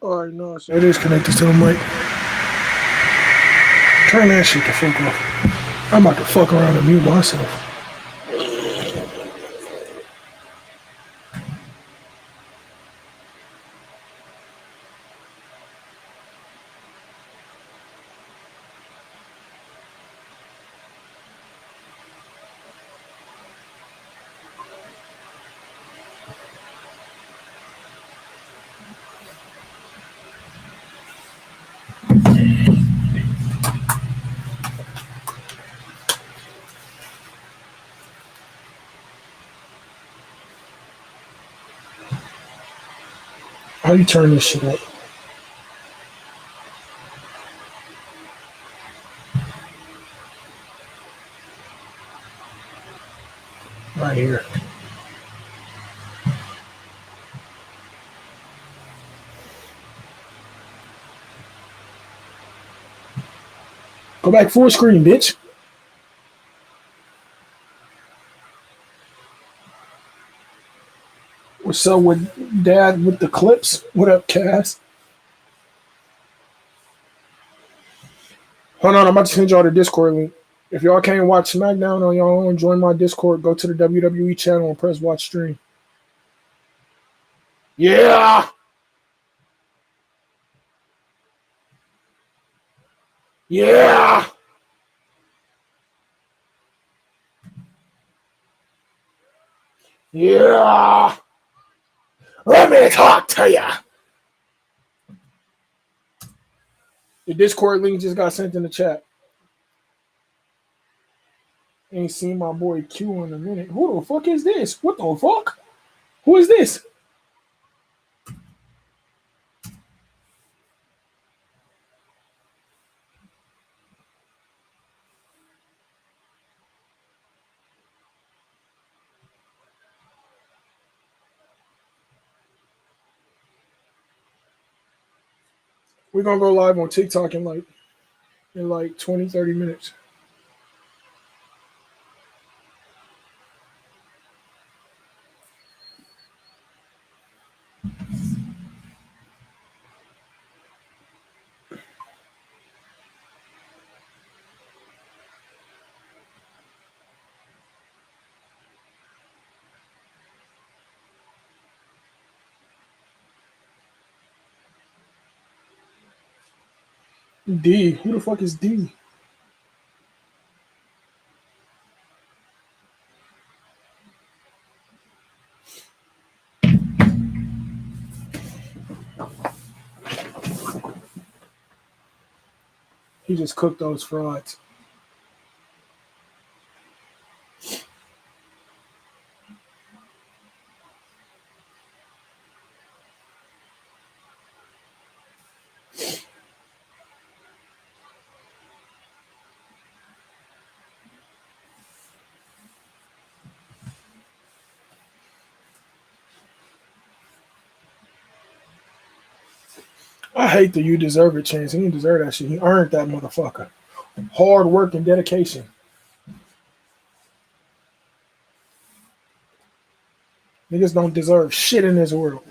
All right, no, so it is connected to the mic. Turn that shit the fuck off. I'm about to fuck around and mute myself. How you turn this shit up? Right here. Go back full screen, bitch. What's up with Dad with the clips? What up, Cass? Hold on, I'm about to send y'all the Discord link. If y'all can't watch Smackdown on y'all own, join my Discord. Go to the WWE channel and press watch stream. Yeah! Yeah! Yeah! Let me talk to ya! The Discord link just got sent in the chat. Ain't seen my boy Q in a minute. Who the fuck is this? What the fuck? Who is this? We're gonna go live on TikTok in like 20, 30 minutes. D. Who the fuck is D? He just cooked those frauds. I hate the you deserve it chance. He didn't deserve that shit. He earned that motherfucker. Hard work and dedication. Niggas don't deserve shit in this world.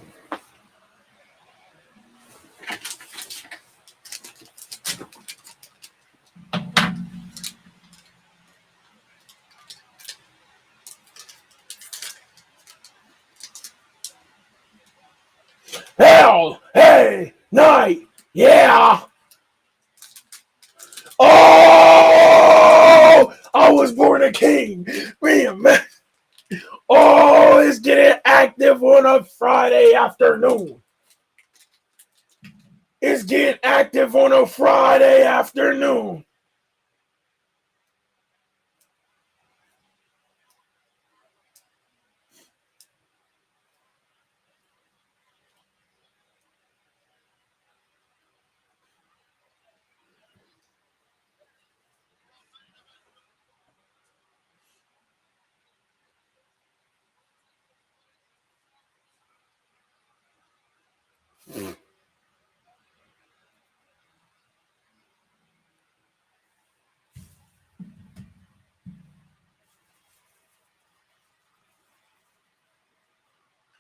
Hell, hey, night, yeah. Oh, I was born a king. Man. Oh, it's getting active on a Friday afternoon. It's getting active on a Friday afternoon.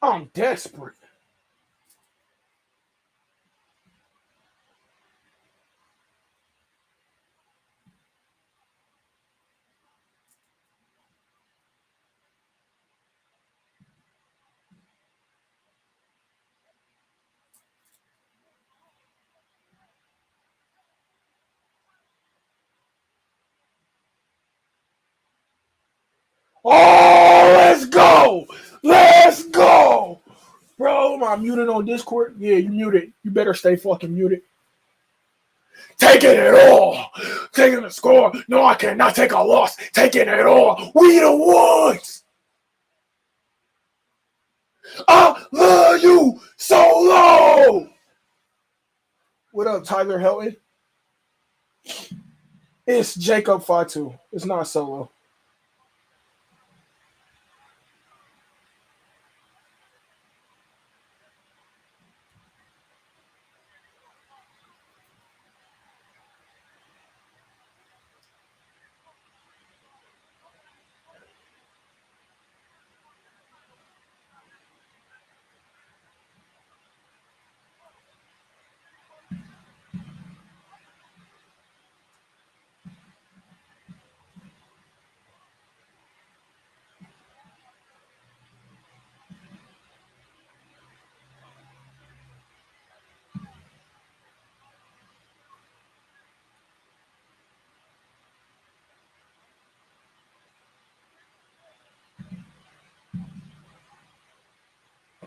I'm desperate. Oh, let's go. Let's go. Bro, am I muted on Discord? Yeah, you muted. You better stay fucking muted. Taking it all. Taking the score. No, I cannot take a loss. Taking it all. We the ones. I love you solo. What up, Tyler Helton? It's Jacob Fatu. It's not solo.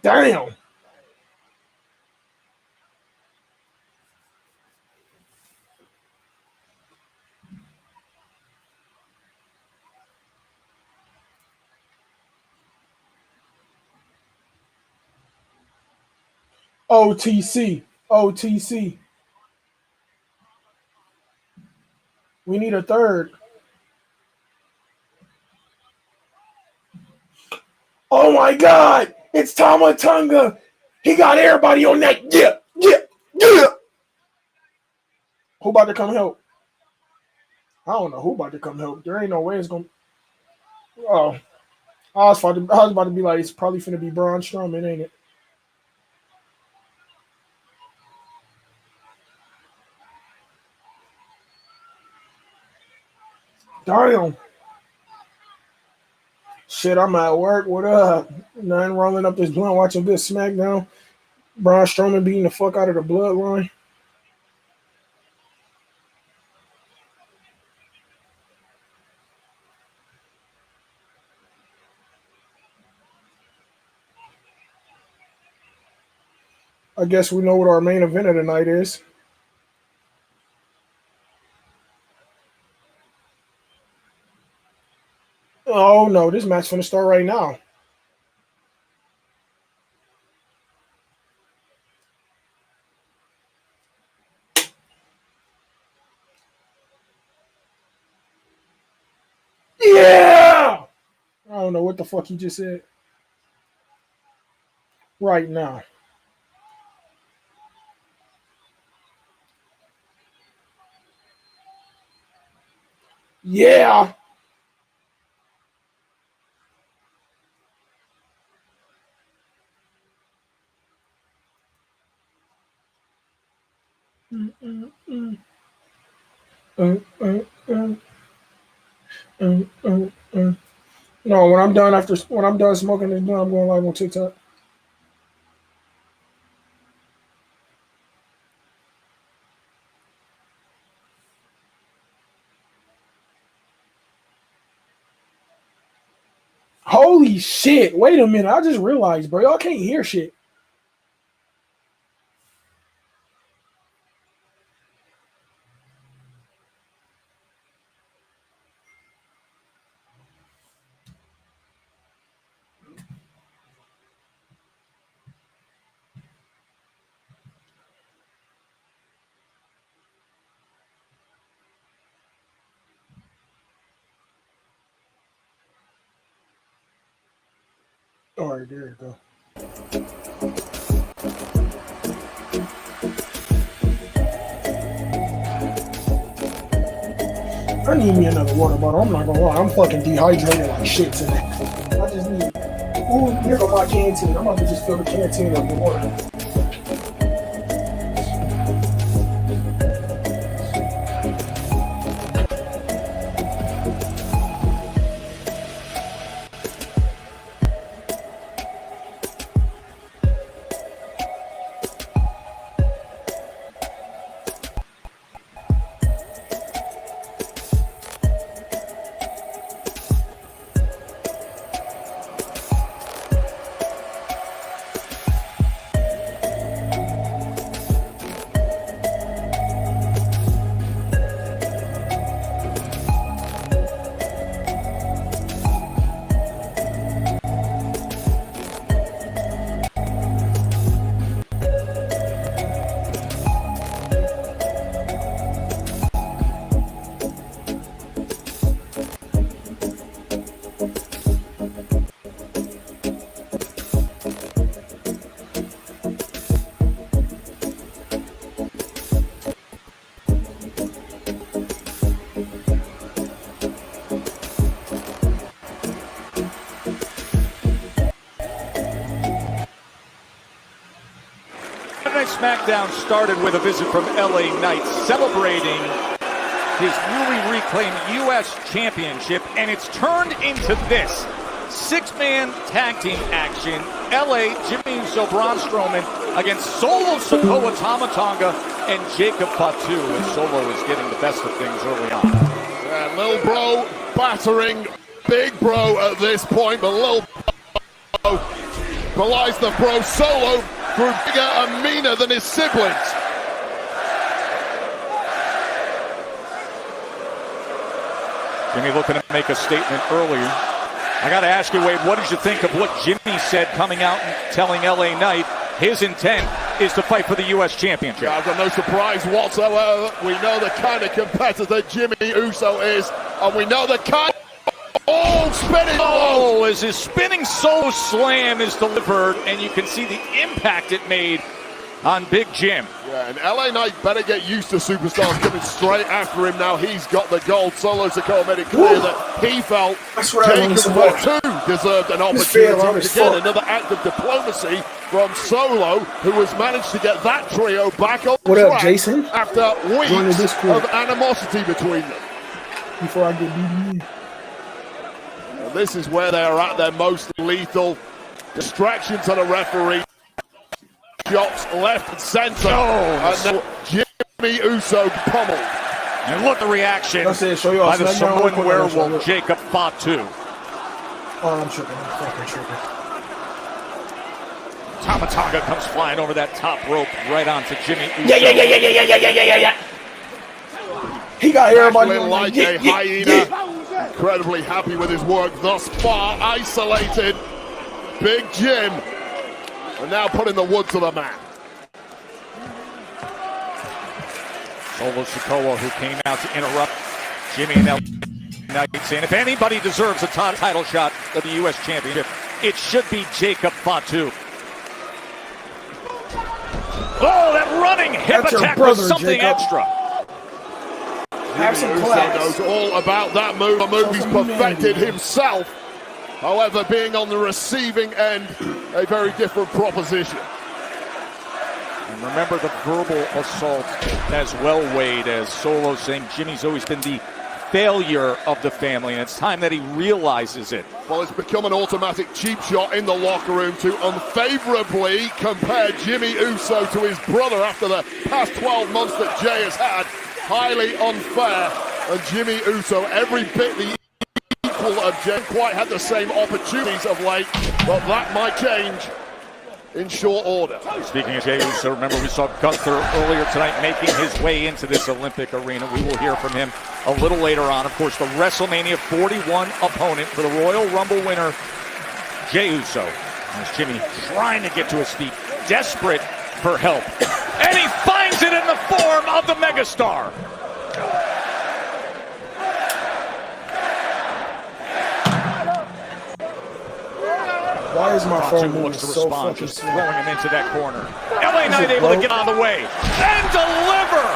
Damn. OTC. OTC. We need a third. Oh my God. It's Tama Tonga. He got everybody on that. Yeah. Yeah. Yeah. Who about to come help? I don't know who about to come help. There ain't no way it's going to. Oh. I was about to be like, it's probably finna be Braun Strowman, ain't it? Damn. Shit, I'm at work. What up? Nothing rolling up this blunt, watching this Smackdown. Braun Strowman beating the fuck out of the bloodline. I guess we know what our main event of the night is. Oh no, this match finna start right now. Yeah! I don't know what the fuck he just said. Right now. Yeah! Mm, mm, mm. Mm, mm, mm. Mm, mm, mm. No, when I'm done smoking this blunt, I'm going live on TikTok. Holy shit! Wait a minute, I just realized, bro, y'all can't hear shit. All right, there you go. I need me another water bottle. I'm not gonna lie, I'm fucking dehydrated like shit today. I just need. Ooh, here go my canteen. I'm about to just fill the canteen up with water. tonight's Smackdown started with a visit from LA Knight celebrating his newly reclaimed U.S. Championship, and it's turned into this six-man tag team action. LA, Jimmy Uso, Braun Strowman against Solo Sikoa, Tama Tonga, and Jacob Fatu, and Solo is getting the best of things early on. Yeah, Lil Bro battering Big Bro at this point, but Lil Bro belies the Bro. Solo grew bigger and meaner than his siblings. Jimmy looking to make a statement earlier. I got to ask you, Wade, what did you think of what Jimmy said coming out and telling LA Knight his intent is to fight for the U.S. Championship? Yeah, I've got no surprise whatsoever. We know the kind of competitor Jimmy Uso is, and we know the kind of spinning. Oh, as his spinning solo slam is delivered, and you can see the impact it made on Big Jim. Yeah, and LA Knight better get used to superstars coming straight after him now. He's got the gold. Solo Sikoa made it clear that he felt Jacob Fatu deserved an opportunity to get another act of diplomacy from Solo, who has managed to get that trio back on track Jason? after weeks of animosity between them. Before I get beaten. And this is where they are at their most lethal. Distraction to the referee. Shots left and center. And now Jimmy Uso pummeled. And look the reaction by the Samoan werewolf, Jacob Fatu. Oh, I'm tripping. I'm fucking tripping. Tama Tonga comes flying over that top rope right onto Jimmy Uso. Yeah. He got everybody like a hyena. Incredibly happy with his work thus far. Isolated Big Jim. And now putting the wood to the mat. Solo Sikoa, who came out to interrupt Jimmy and LA Knight, saying if anybody deserves a title shot of the U.S. Championship, it should be Jacob Fatu. Oh, that running hip attack was something extra. Jimmy Uso knows all about that move, a move he's perfected himself. However, being on the receiving end, a very different proposition. And remember the verbal assault as well, Wade, as Solo saying Jimmy's always been the failure of the family, and it's time that he realizes it. Well, it's become an automatic cheap shot in the locker room to unfavorably compare Jimmy Uso to his brother after the past 12 months that Jay has had. Highly unfair, and Jimmy Uso every bit the of Jay, quite had the same opportunities of late, but that might change in short order. Speaking of Jey Uso, remember we saw Gunther earlier tonight making his way into this Olympic arena. We will hear from him a little later on. Of course, the WrestleMania 41 opponent for the Royal Rumble winner, Jey Uso. As Jimmy trying to get to his feet, desperate for help. And he finds it in the form of the megastar. Why is my phone moving looks to so respond, fucking just slow? throwing him into that corner. LA Knight able to get out of the way and deliver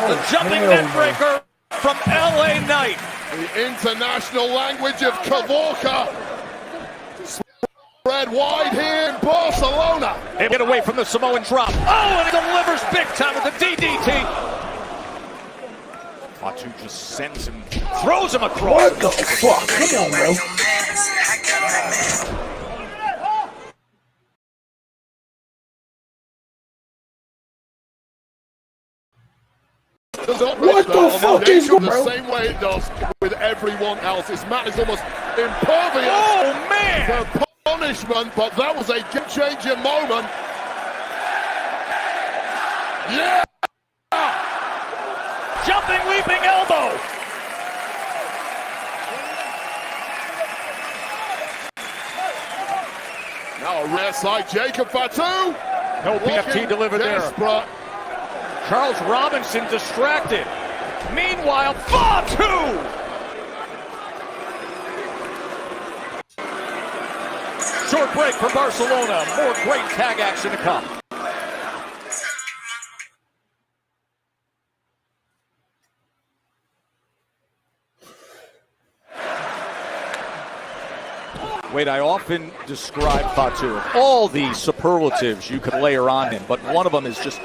the jumping net breaker from LA Knight. The international language of Kavorka spread wide here in Barcelona. They get away from the Samoan drop. Oh, and he delivers big time with the DDT. Fatu just sends him, throws him across. What the fuck? Come on, bro. What the fuck is going on? The same way it does with everyone else. This man is almost impervious to punishment, but that was a game-changing moment. Yeah! Jumping, leaping elbow. Now a rear side, Jacob Fatu. No PFT delivered there. Charles Robinson distracted. Meanwhile, Fatu! Short break for Barcelona. More great tag action to come. Wade, I often describe Fatu, all the superlatives you could layer on him, but one of them is just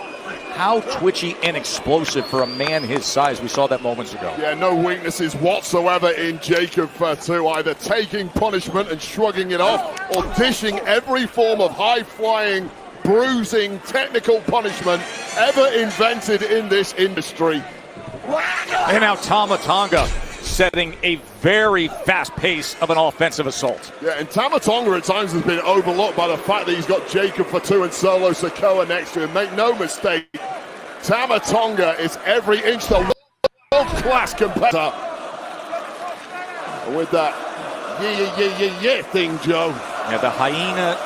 how twitchy and explosive for a man his size. We saw that moments ago. Yeah, no weaknesses whatsoever in Jacob Fatu, either taking punishment and shrugging it off or dishing every form of high-flying, bruising, technical punishment ever invented in this industry. And now Tama Tonga setting a very fast pace of an offensive assault. Yeah, and Tama Tonga at times has been overlooked by the fact that he's got Jacob Fatu and Solo Sikoa next to him. Make no mistake, Tama Tonga is every inch the world-class competitor. And with that yeah thing, Joe. Yeah, the hyena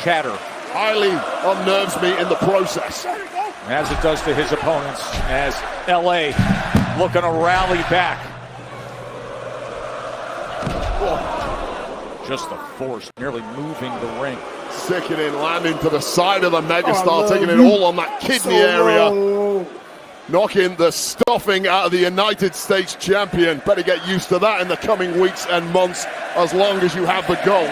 chatter Highly unnerves me in the process. as it does to his opponents, as LA looking to rally back. Just the force, nearly moving the ring. Sickening, landing to the side of the megastar, taking it all on that kidney area. Knocking the stuffing out of the United States champion. Better get used to that in the coming weeks and months, as long as you have the gold.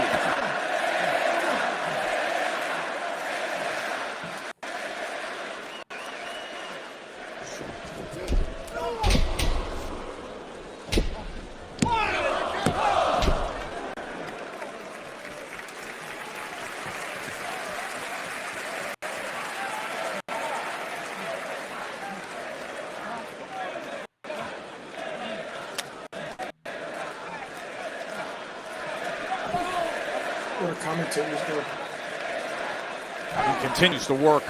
He continues to work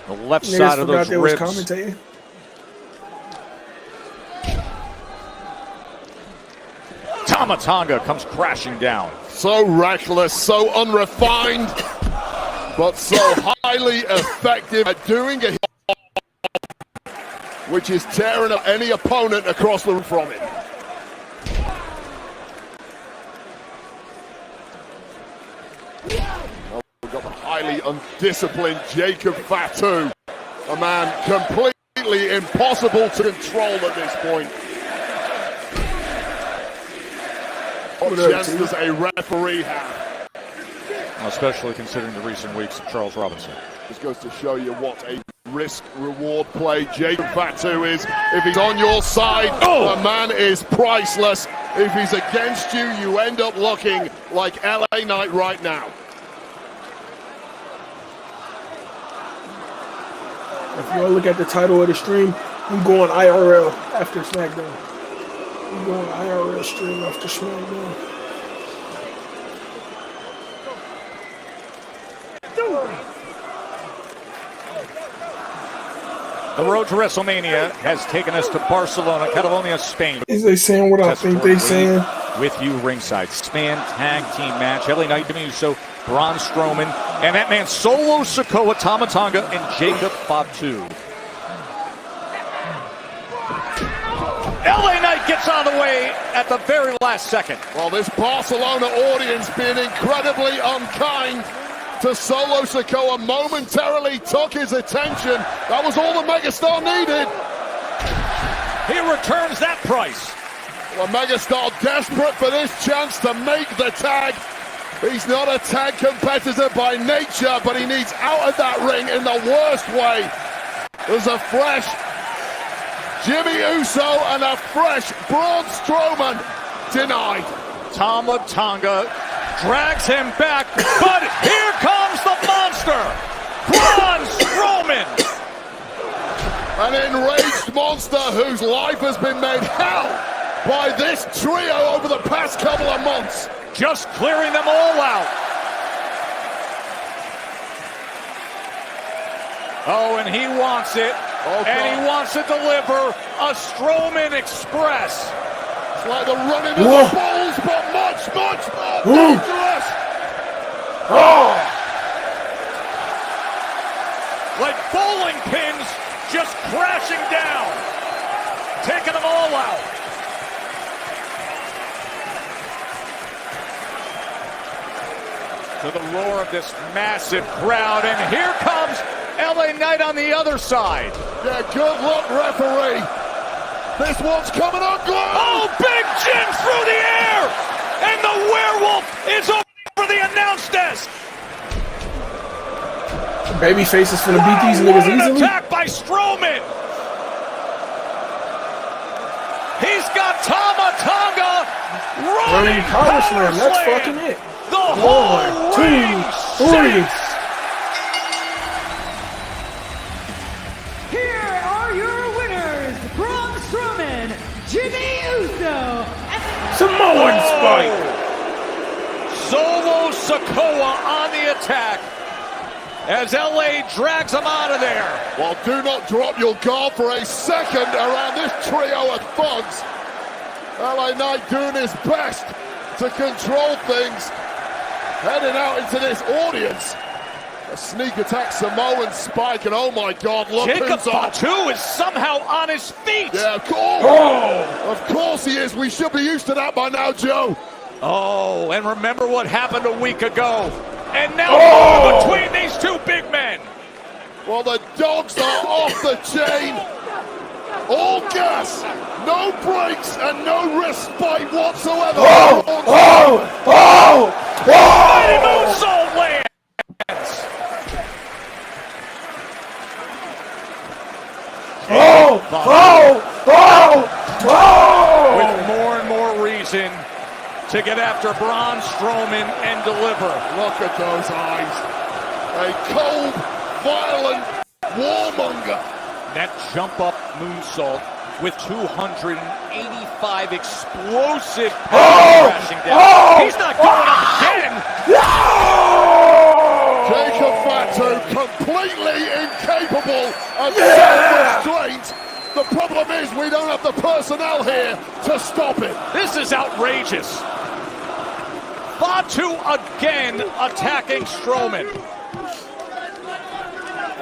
the left side of those ribs. Tama Tonga comes crashing down. So reckless, so unrefined, but so highly effective at doing it, which is tearing up any opponent across the room from him. We've got the highly undisciplined Jacob Fatu, a man completely impossible to control at this point. What chance does a referee have? Especially considering the recent weeks of Charles Robinson. This goes to show you what a risk-reward play Jacob Fatu is. If he's on your side, the man is priceless. If he's against you, you end up looking like LA Knight right now. If you look at the title of the stream, I'm going IRL after Smackdown. I'm going IRL stream after Smackdown. The road to WrestleMania has taken us to Barcelona, Catalonia, Spain. Is they saying what I think they saying? With you ringside. Six-man tag team match. LA Knight, Jimmy Uso, Braun Strowman, and that man Solo Sikoa, Tama Tonga, and Jacob Fatu. LA Knight gets out of the way at the very last second. Well, this Barcelona audience being incredibly unkind to Solo Sikoa momentarily took his attention. That was all the megastar needed. He returns that price. Well, megastar desperate for this chance to make the tag. He's not a tag competitor by nature, but he needs out of that ring in the worst way. There's a fresh Jimmy Uso and a fresh Braun Strowman denied. Tama Tonga drags him back, but here comes the monster, Braun Strowman. An enraged monster whose life has been made hell by this trio over the past couple of months. Just clearing them all out. Oh, and he wants it. And he wants to deliver a Strowman Express. It's like the running of the bulls, but much, much more dangerous. Like bowling pins just crashing down. Taking them all out. To the roar of this massive crowd, and here comes LA Knight on the other side. Yeah, good luck, referee. This one's coming unglued. Oh, big Jim through the air! and the werewolf is over the announce desk. Babyface is finna beat these niggas easily. Attack by Strowman. He's got Tama Tonga running power slam. That's fucking it. The whole 1, 2, 3. Here are your winners, Braun Strowman, Jimmy Uso, and Samoan Spike. Solo Sikoa on the attack as LA drags him out of there. Well, do not drop your guard for a second around this trio of thugs. LA Knight doing his best to control things. Heading out into this audience. A sneak attack Samoan Spike, and oh my God, look Jacob who's up. Fatu is somehow on his feet. Yeah, of course. Oh. Of course he is. We should be used to that by now, Joe. Oh, and remember what happened a week ago. And now between these two big men. Well, the dogs are off the chain. All gas, no brakes, and no respite whatsoever. Mighty moonsault lands. With more and more reason to get after Braun Strowman and deliver. Look at those eyes. A cold, violent warmonger. That jump up moonsault with 285 explosive power crashing down. He's not going up again. Jacob Fatu completely incapable of self-restraint. The problem is we don't have the personnel here to stop it. This is outrageous. Fatu again attacking Strowman.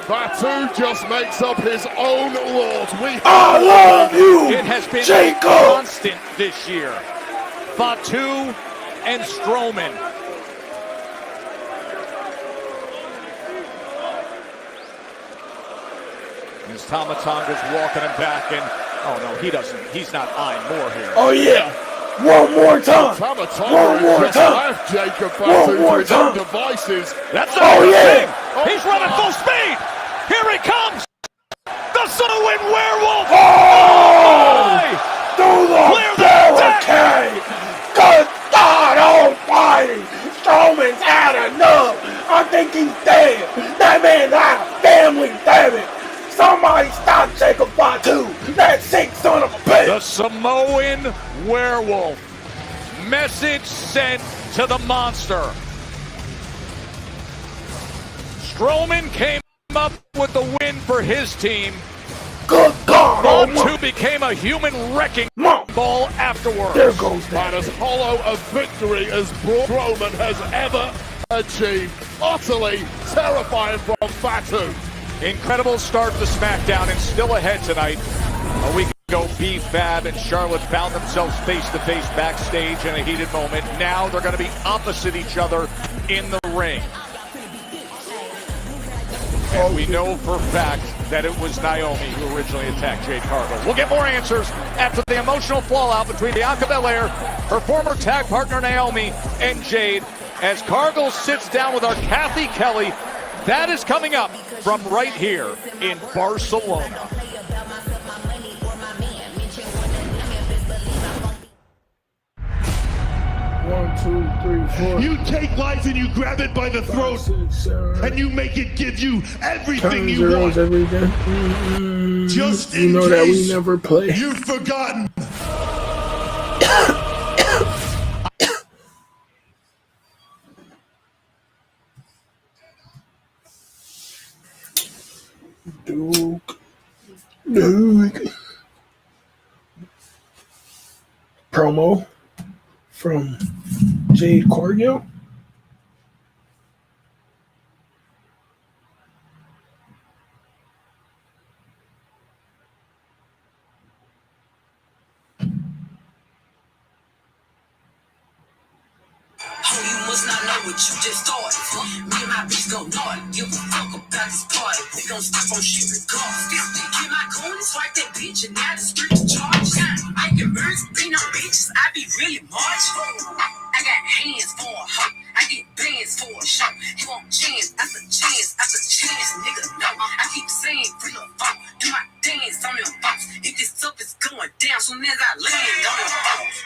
Fatu just makes up his own laws. I love you, It has been Jacob. constant this year. Fatu and Strowman. As Tama Tonga's walking him back, and oh no, he doesn't. He's not eyeing more here. Oh yeah. One more time. Tama One Tonga more just time. left Jacob Fatu to his own devices. That's not Oh, a yeah. thing. He's running full speed. Here he comes. The Samoan werewolf. Through the Clear the deck. barricade. Good God almighty. Strowman's had enough. I think he's dead. That man's out of family, damn it. Somebody stop Jacob Fatu. That sick son of a bitch. The Samoan werewolf. Message sent to the monster. Strowman came up with the win for his team. Good God almighty. Fatu became a human wrecking ball afterwards. There goes that. And as hollow a victory as Braun Strowman has ever achieved. Utterly terrifying from Fatu. Incredible start to Smackdown, and still ahead tonight. A week ago, B-Fab and Charlotte found themselves face-to-face backstage in a heated moment. Now they're going to be opposite each other in the ring. And we know for a fact that it was Naomi who originally attacked Jade Cargill. We'll get more answers after the emotional fallout between Bianca Belair, her former tag partner Naomi, and Jade, as Cargill sits down with our Kathy Kelly. That is coming up from right here in Barcelona. 1, 2, 3, 4. You take life and you grab it by the throat, 5, 6, 7, and you make it give you everything turn you zeros want. every day. Just You in know that we case never play. you've forgotten. Duke. Promo from Jade Cargill. Oh, you must not know what you just started. Me and my bitch gon' know it. Give a fuck about this party. We gon' stop on shit regardless. Get my coin, swipe that bitch, and now the street charge. I can burn, be no bitches. I be really march. I got hands for a hoe. I get bands for a show. You want chance after chance after chance, nigga, no. I keep saying free the phone. Do my dance on them folks. If this stuff is going down soon as I land on them folks.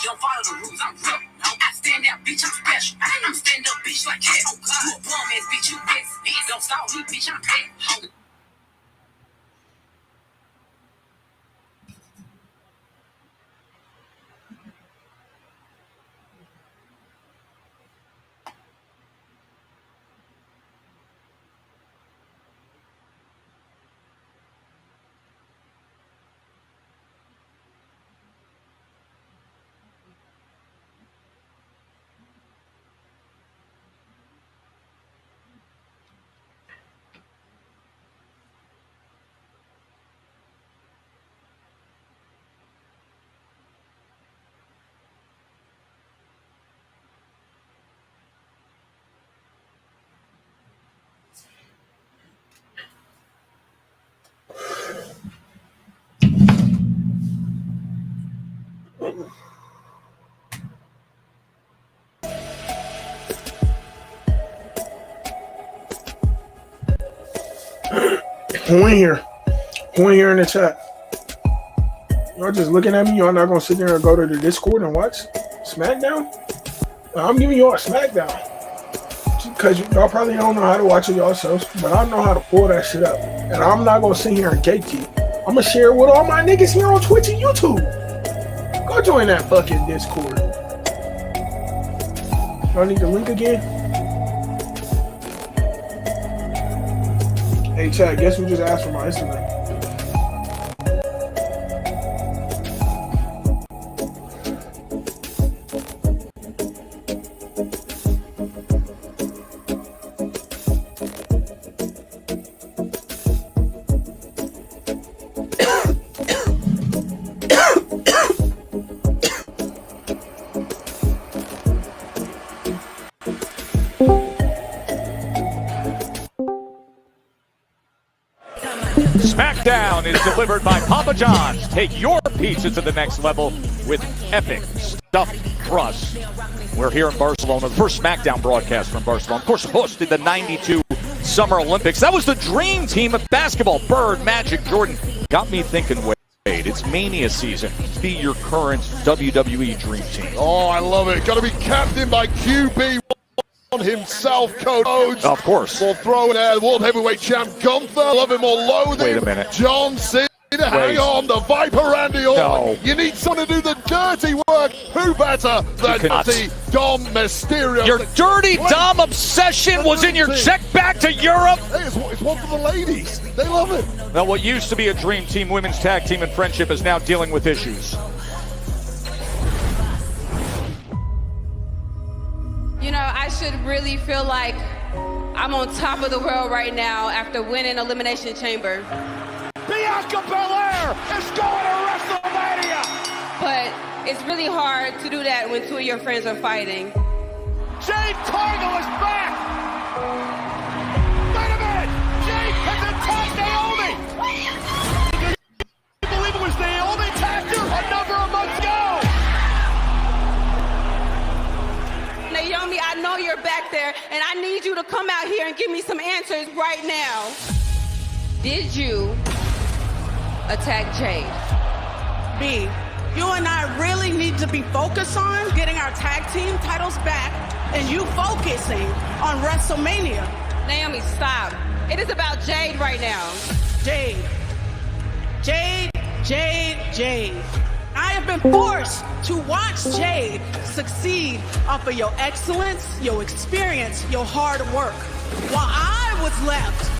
You don't follow the rules, I'm real. No, I stand out, bitch, I'm special. I'm stand up, bitch, like hell. Oh, God. You a bum ass bitch, you best. Don't stall me, bitch, I'm bad. Who in here? Who in here in the chat? Y'all just looking at me? Y'all not gonna sit there and go to the Discord and watch Smackdown? I'm giving y'all a Smackdown. Because y'all probably don't know how to watch it yourselves, but I know how to pull that shit up. And I'm not gonna sit here and gatekeep. I'm gonna share it with all my niggas here on Twitch and YouTube. Go join that fucking Discord. Y'all need the link again? Hey, chat, guess who just asked for my Instagram? Smackdown is delivered by Papa John's. Take your pizza to the next level with epic stuffed crust. We're here in Barcelona, the first Smackdown broadcast from Barcelona. Of course, hosted the '92 Summer Olympics. That was the dream team of basketball. Bird, Magic, Jordan. Got me thinking, Wade, it's Mania season. Be your current WWE dream team. Oh, I love it. Got to be captained by QB himself, Coach. Of course. We'll throw in there, World Heavyweight Champ Gunther. Love him or loathe him. Wait a minute. John Cena, hang on. The Viper Randy Orton. No. You need someone to do the dirty work. Who better than the Dom Mysterio? Your dirty Dom obsession was in your check back to Europe. Hey, it's one for the ladies. They love it. Now, what used to be a dream team, women's tag team and friendship is now dealing with issues. You know, I should really feel like I'm on top of the world right now after winning Elimination Chamber. Bianca Belair is going to WrestleMania! But it's really hard to do that when two of your friends are fighting. Jade Cargill is back! Wait a minute! Jade has attacked Naomi! Can you believe it was Naomi attacked her a number of months ago? Naomi, I know you're back there, and I need you to come out here and give me some answers right now. Did you attack Jade? B, you and I really need to be focused on getting our tag team titles back and you focusing on WrestleMania. Naomi, stop. It is about Jade right now. Jade. Jade, Jade, Jade. I have been forced to watch Jade succeed off of your excellence, your experience, your hard work, while I was left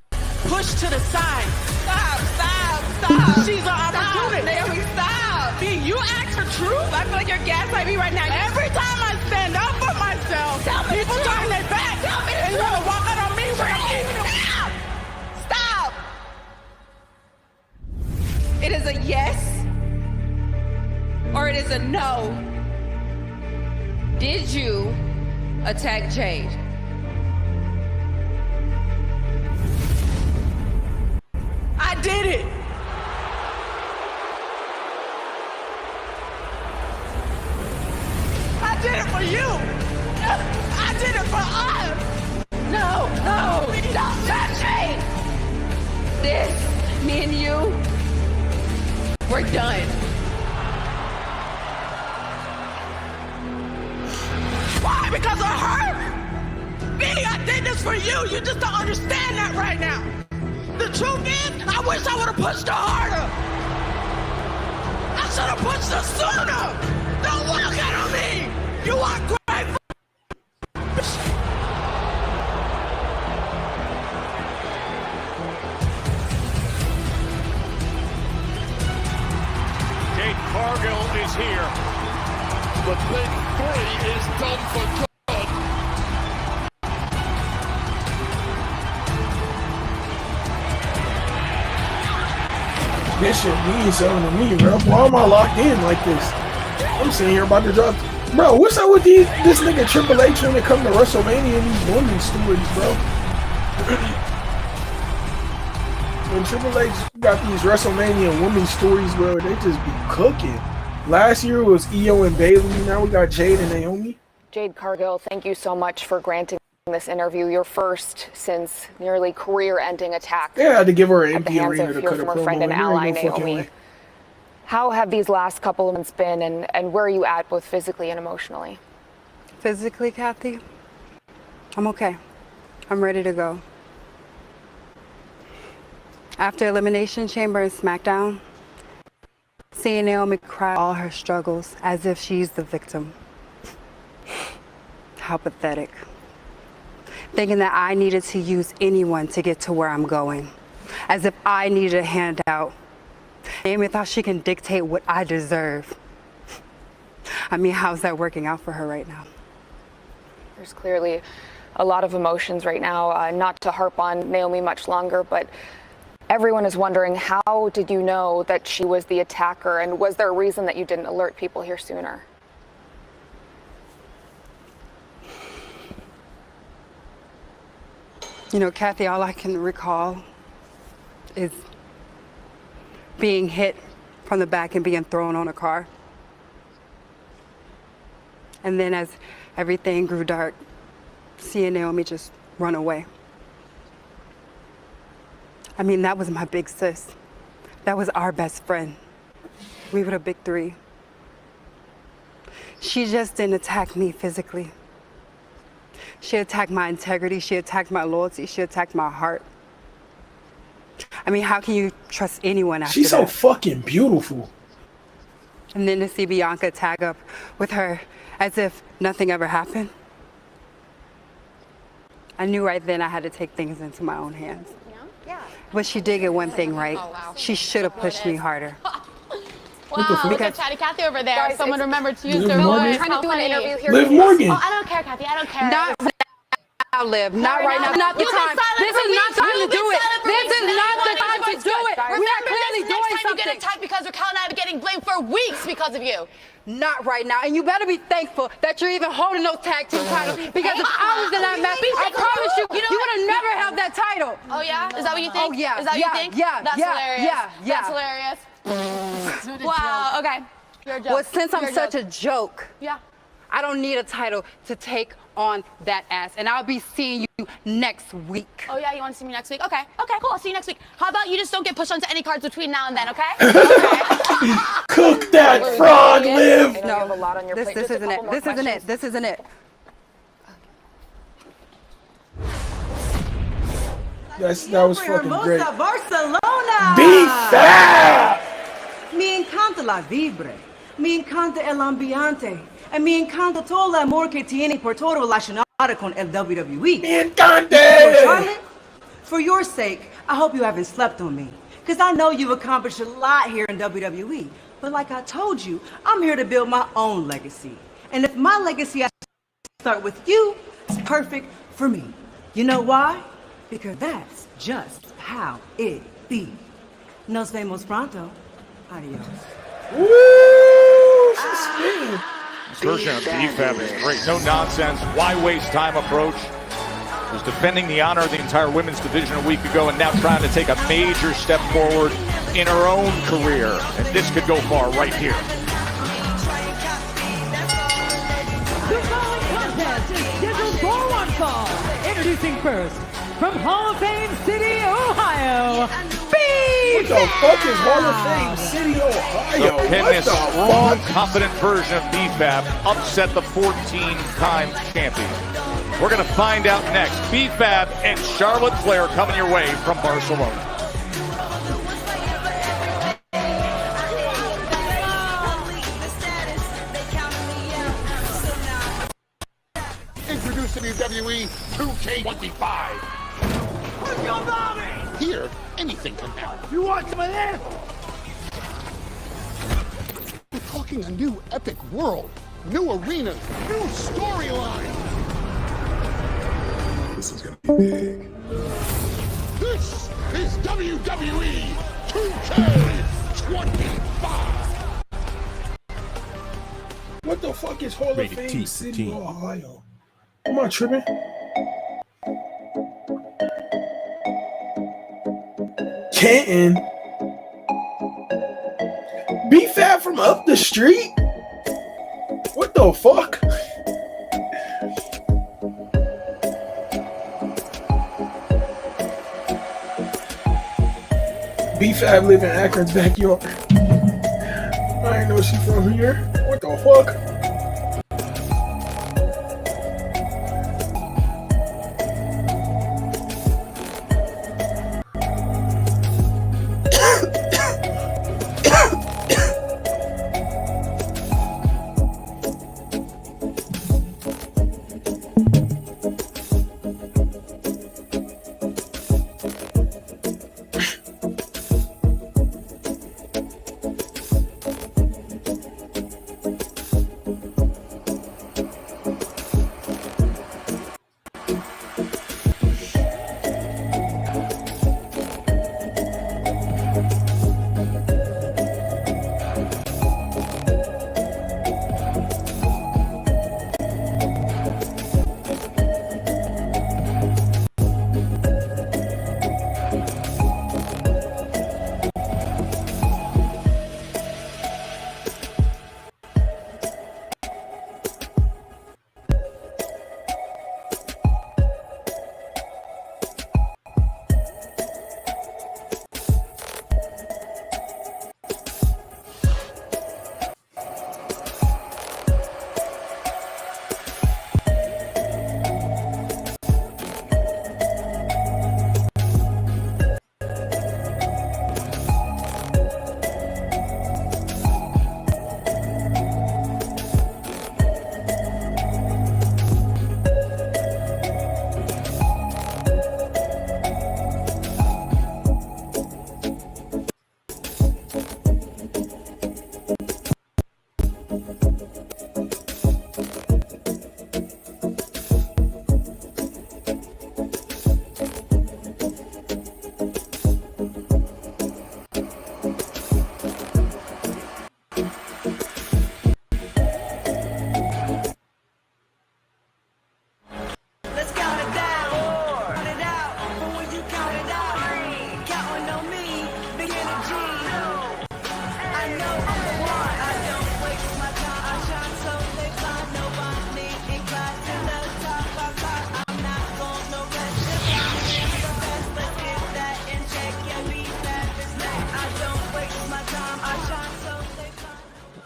pushed to the side. Stop, stop, stop. She's an opportunity. Naomi, stop. B, you ask her truth. I feel like you're gaslighting me right now. Every time I stand up for myself, people turn their back and you want to walk out on me right. Stop. It is a yes or it is a no. Did you attack Jade? did it. I did it for you. I did it for us. No, don't touch me! This, me and you, we're done. Why? Because of her? Me, I did this for you. You just don't understand that right now. The truth is, I wish I would have pushed her harder. I should have pushed her sooner. Don't walk out on me. You are great. Jade Cargill is here. The big three is done for good. This shit means something to me, bro. Why am I locked in like this? I'm sitting here about to drop. Bro, what's up with this nigga Triple H trying to come to WrestleMania and these women's stories, bro? When Triple H got these WrestleMania women's stories, bro, they just be cooking. Last year it was Io and Bayley. Now we got Jade and Naomi. Jade Cargill, thank you so much for granting this interview, your first since nearly career-ending attack. They had to give her an at the empty hands arena of to your cut a former promo. friend and There ain't ally, no fucking Naomi. way. How have these last couple of months been, and where are you at both physically and emotionally? Physically, Kathy, I'm okay. I'm ready to go. After Elimination Chamber and Smackdown, seeing Naomi cry all her struggles as if she's the victim. How pathetic. Thinking that I needed to use anyone to get to where I'm going. As if I needed a handout. Naomi thought she can dictate what I deserve. I mean, how's that working out for her right now? There's clearly a lot of emotions right now, not to harp on Naomi much longer, but everyone is wondering, how did you know that she was the attacker, and was there a reason that you didn't alert people here sooner? You know, Kathy, all I can recall is being hit from the back and being thrown on a car. And then as everything grew dark, seeing Naomi just run away. I mean, that was my big sis. That was our best friend. We were the big three. She just didn't attack me physically. She attacked my integrity, she attacked my loyalty, she attacked my heart. I mean, how can you trust anyone after She's that? so fucking beautiful. And then to see Bianca tag up with her as if nothing ever happened. I knew right then I had to take things into my own hands. Yeah. But she did get one thing right. She should have pushed me harder. Wow, look at Chatty Cathy over there. Guys, Someone remembered to use Liv their Morgan? voice. Trying to do an interview here. Liv Morgan. Oh, I don't care, Cathy. I don't care. Not now, Liv. Not right now. Not the You've been time. silent This for is not weeks. time to You've do been it. silent for This weeks. is Now not you the wanna time use to your do voice. it. We are Remember clearly this, doing next time you get something. attacked because Raquel and I have been getting blamed for weeks because of you. Not right now. And you better be thankful that you're even holding those tag team titles. Because if I was in that match, I promise you, you would have never held that title. Oh, yeah? Is that what you think? Oh, yeah. Is that what you think? Yeah. That's hilarious. Yeah. That's hilarious. Wow, okay. You're a joke. Well, since I'm You're such a joke, Yeah. I don't need a title to take on that ass. And I'll be seeing you next week. Oh, yeah, you want to see me next week? Okay, cool. I'll see you next week. How about you just don't get pushed onto any cards between now and then, okay? Cook that frog, Liv. I know you have a lot on your plate. This Just a isn't couple it. more This isn't questions. it. This isn't it. That was fucking great. Barcelona! Be fat! Me encanta la vibre. Me encanta el ambiente. And me encanta todo el amor que tiene por todo relacionado con el WWE. Encante! Charlotte, for your sake, I hope you haven't slept on me. Because I know you've accomplished a lot here in WWE. But like I told you, I'm here to build my own legacy. And if my legacy has to start with you, it's perfect for me. You know why? Because that's just how it be. Nos vemos pronto. Adios. Woo! She's spinning. This version of DFAB is great. No nonsense. Why waste time approach. Was defending the honor of the entire women's division a week ago and now trying to take a major step forward in her own career. And this could go far right here. The following contest is scheduled for one fall. Introducing first, from Hall of Fame City, Ohio, What the fuck is Hall of Fame City, Ohio? Can this strong, confident version of BFAB upset the 14-time champion? We're going to find out next. BFAB and Charlotte Flair coming your way from Barcelona. Introduce WWE 2K25. Here, anything can happen. You want some of this? We're talking a new epic world, new arenas, new storylines. This is gonna be big. This is WWE 2K25. What the fuck is Hall of Fame City, Ohio? Am I tripping? Canton? BFAB from up the street? What the fuck? BFAB live in Akron's backyard. I ain't know she from here. What the fuck?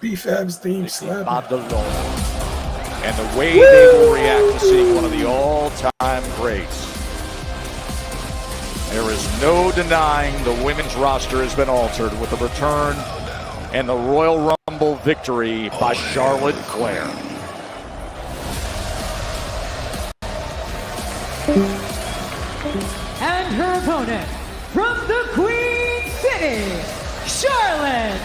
BFAB's theme slap. And the way they will react to seeing one of the all-time greats. There is no denying the women's roster has been altered with the return and the Royal Rumble victory by Charlotte Flair. And her opponent, from the Queen City, Charlotte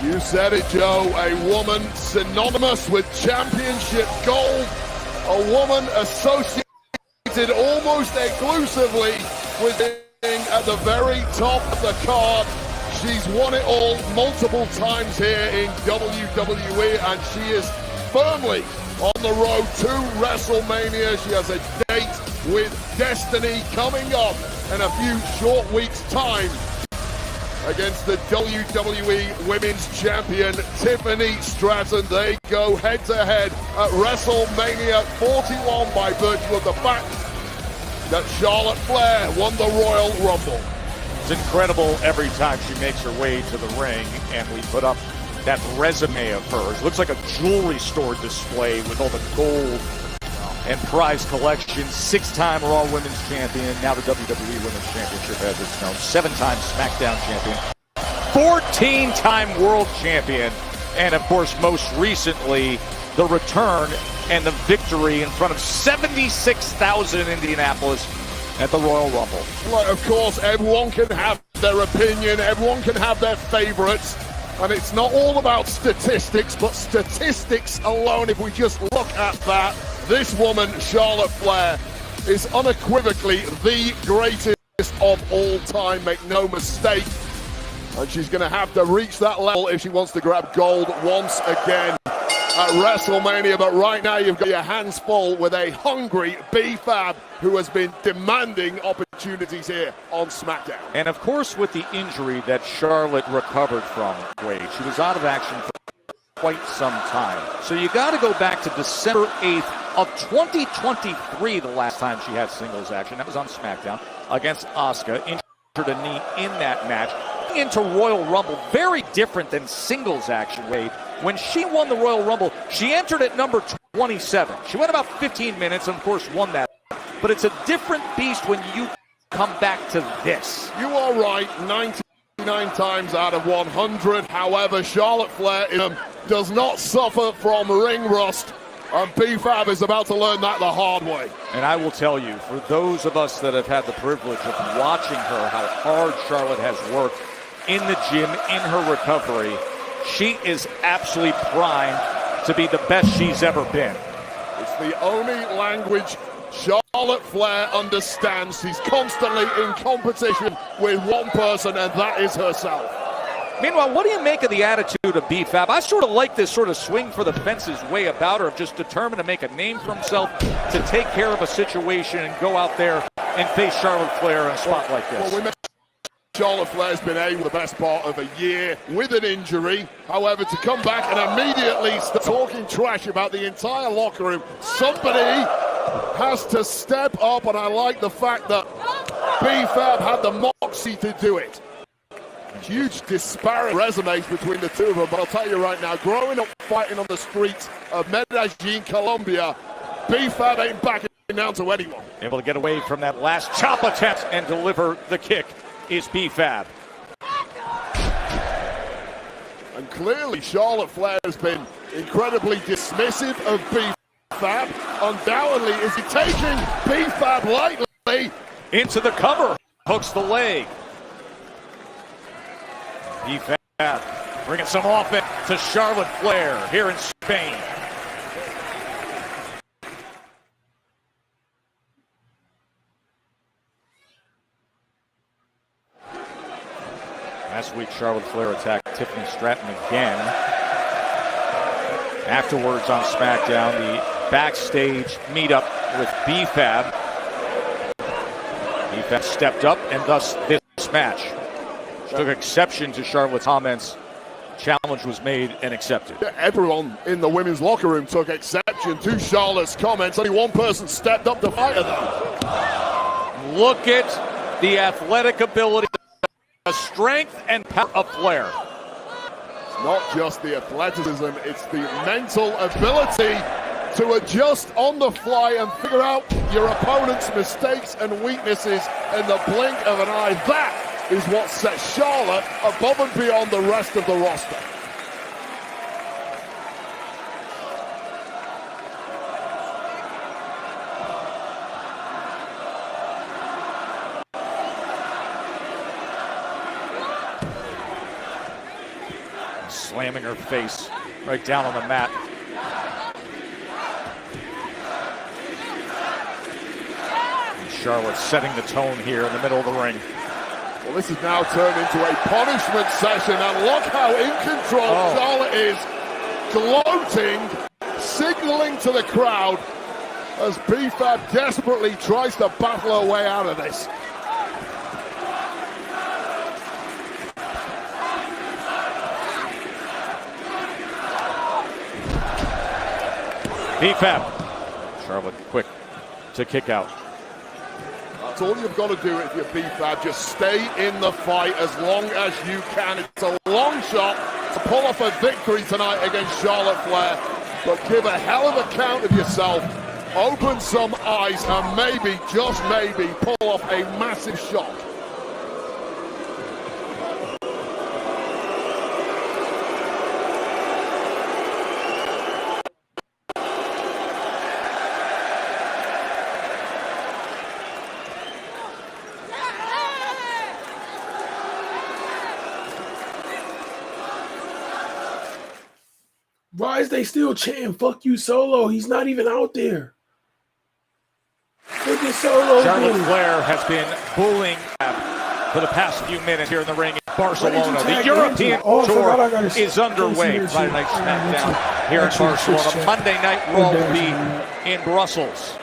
You said it, Joe. A woman synonymous with championship gold. A woman associated almost exclusively with being at the very top of the card. She's won it all multiple times here in WWE, and she is firmly on the road to WrestleMania. She has a date with Destiny coming up in a few short weeks' time against the WWE Women's Champion, Tiffany Stratton. They go head-to-head at WrestleMania 41 by virtue of the fact that Charlotte Flair won the Royal Rumble. It's incredible every time she makes her way to the ring, and we put up that resume of hers. Looks like a jewelry store display with all the gold and prize collection. 6-time Raw Women's Champion, now the WWE Women's Championship as it's known. 7-time Smackdown Champion, 14-time World Champion, and of course most recently the return and the victory in front of 76,000 in Indianapolis at the Royal Rumble. Well, of course, everyone can have their opinion, everyone can have their favorites, and it's not all about statistics, but statistics alone, if we just look at that, this woman, Charlotte Flair, is unequivocally the greatest of all time, make no mistake, and she's going to have to reach that level if she wants to grab gold once again at WrestleMania. But right now you've got your hands full with a hungry B-Fab who has been demanding opportunities here on SmackDown. And of course with the injury that Charlotte recovered from, Wade, she was out of action for quite some time. So you got to go back to December 8th of 2023, the last time she had singles action. That was on SmackDown against Asuka. Injured a knee in that match. Into Royal Rumble, very different than singles action, Wade. When she won the Royal Rumble, she entered at number 27. She went about 15 minutes and, of course, won that. But it's a different beast when you come back to this. You are right, 99 times out of 100. However, Charlotte Flair does not suffer from ring rust, and B-Fab is about to learn that the hard way. And I will tell you, for those of us that have had the privilege of watching her, how hard Charlotte has worked in the gym, in her recovery, she is absolutely primed to be the best she's ever been. It's the only language Charlotte Flair understands. She's constantly in competition with one person, and that is herself. Meanwhile, what do you make of the attitude of B-Fab? I sort of like this sort of swing for the fences way about her, of just determined to make a name for himself, to take care of a situation and go out there and face Charlotte Flair in a spot like this. Well, Charlotte Flair's been able the best part of a year with an injury. However, to come back and immediately start talking trash about the entire locker room, somebody has to step up, and I like the fact that B-Fab had the moxie to do it. Huge disparate resumes between the two of them, but I'll tell you right now, growing up fighting on the streets of Medellin, Colombia, B-Fab ain't backing down to anyone. Able to get away from that last chop attempt and deliver the kick is B-Fab. And clearly Charlotte Flair has been incredibly dismissive of B-Fab. Undoubtedly, is he taking B-Fab lightly? Into the cover, hooks the leg. B-Fab bringing some offense to Charlotte Flair here in Spain. Last week, Charlotte Flair attacked Tiffany Stratton again. Afterwards on SmackDown, the backstage meetup with B-Fab. B-Fab stepped up, and thus this match. She took exception to Charlotte's comments. Challenge was made and accepted. Everyone in the women's locker room took exception to Charlotte's comments. Only one person stepped up to fight her, though. Look at the athletic ability, the strength and power of Flair. It's not just the athleticism, it's the mental ability to adjust on the fly and figure out your opponent's mistakes and weaknesses in the blink of an eye. That is what sets Charlotte above and beyond the rest of the roster. Slamming her face right down on the mat. And Charlotte setting the tone here in the middle of the ring. Well, this has now turned into a punishment session, and look how in control Charlotte is, gloating, signaling to the crowd as B-Fab desperately tries to battle her way out of this. B-Fab. Charlotte quick to kick out. That's all you've got to do if you're B-Fab. Just stay in the fight as long as you can. It's a long shot to pull off a victory tonight against Charlotte Flair. But give a hell of a count of yourself. Open some eyes and maybe, just maybe, pull off a massive shot. Why is they still chanting "fuck you, Solo"? He's not even out there. Look at Solo. Charlotte Flair has been bullying for the past few minutes here in the ring in Barcelona. The European tour is underway. Friday Night Smackdown here in Barcelona. Monday Night Raw will be in Brussels.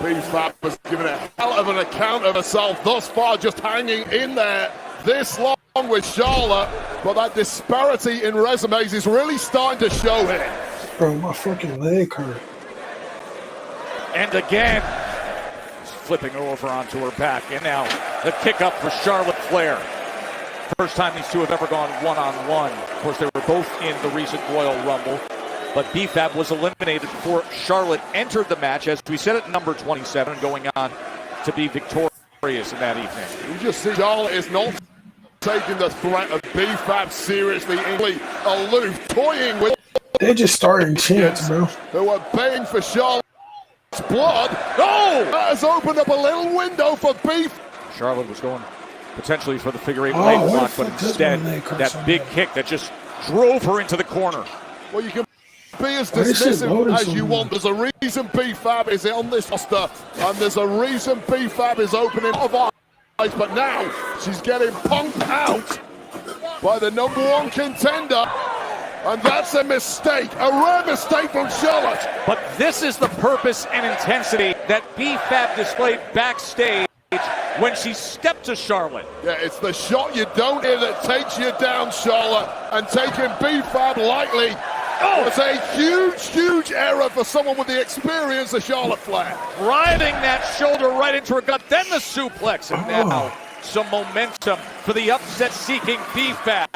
B-Fab has given a hell of an account of herself thus far, just hanging in there this long with Charlotte, but that disparity in resumes is really starting to show here. Bro, my fucking leg hurt. And again, flipping over onto her back. And now the kick up for Charlotte Flair. First time these two have ever gone one-on-one. Of course, they were both in the recent Royal Rumble, but B-Fab was eliminated before Charlotte entered the match, as we said, at number 27, going on to be victorious in that evening. You just see Charlotte is not taking the threat of B-Fab seriously, aloof, toying with. They're just starting chants, bro. They were baying for Charlotte's blood. Oh! That has opened up a little window for Beef. Charlotte was going potentially for the figure eight leg lock, but instead that big kick that just drove her into the corner. Well, you can be as dismissive as you want. There's a reason B-Fab is on this roster, and there's a reason B-Fab is opening of eyes. But now she's getting punked out by the #1 contender, and that's a mistake, a rare mistake from Charlotte. But this is the purpose and intensity that B-Fab displayed backstage when she stepped to Charlotte. Yeah, it's the shot you don't hear that takes you down, Charlotte, and taking B-Fab lightly was a huge, huge error for someone with the experience of Charlotte Flair. Driving that shoulder right into her gut, then the suplex, and now some momentum for the upset-seeking B-Fab.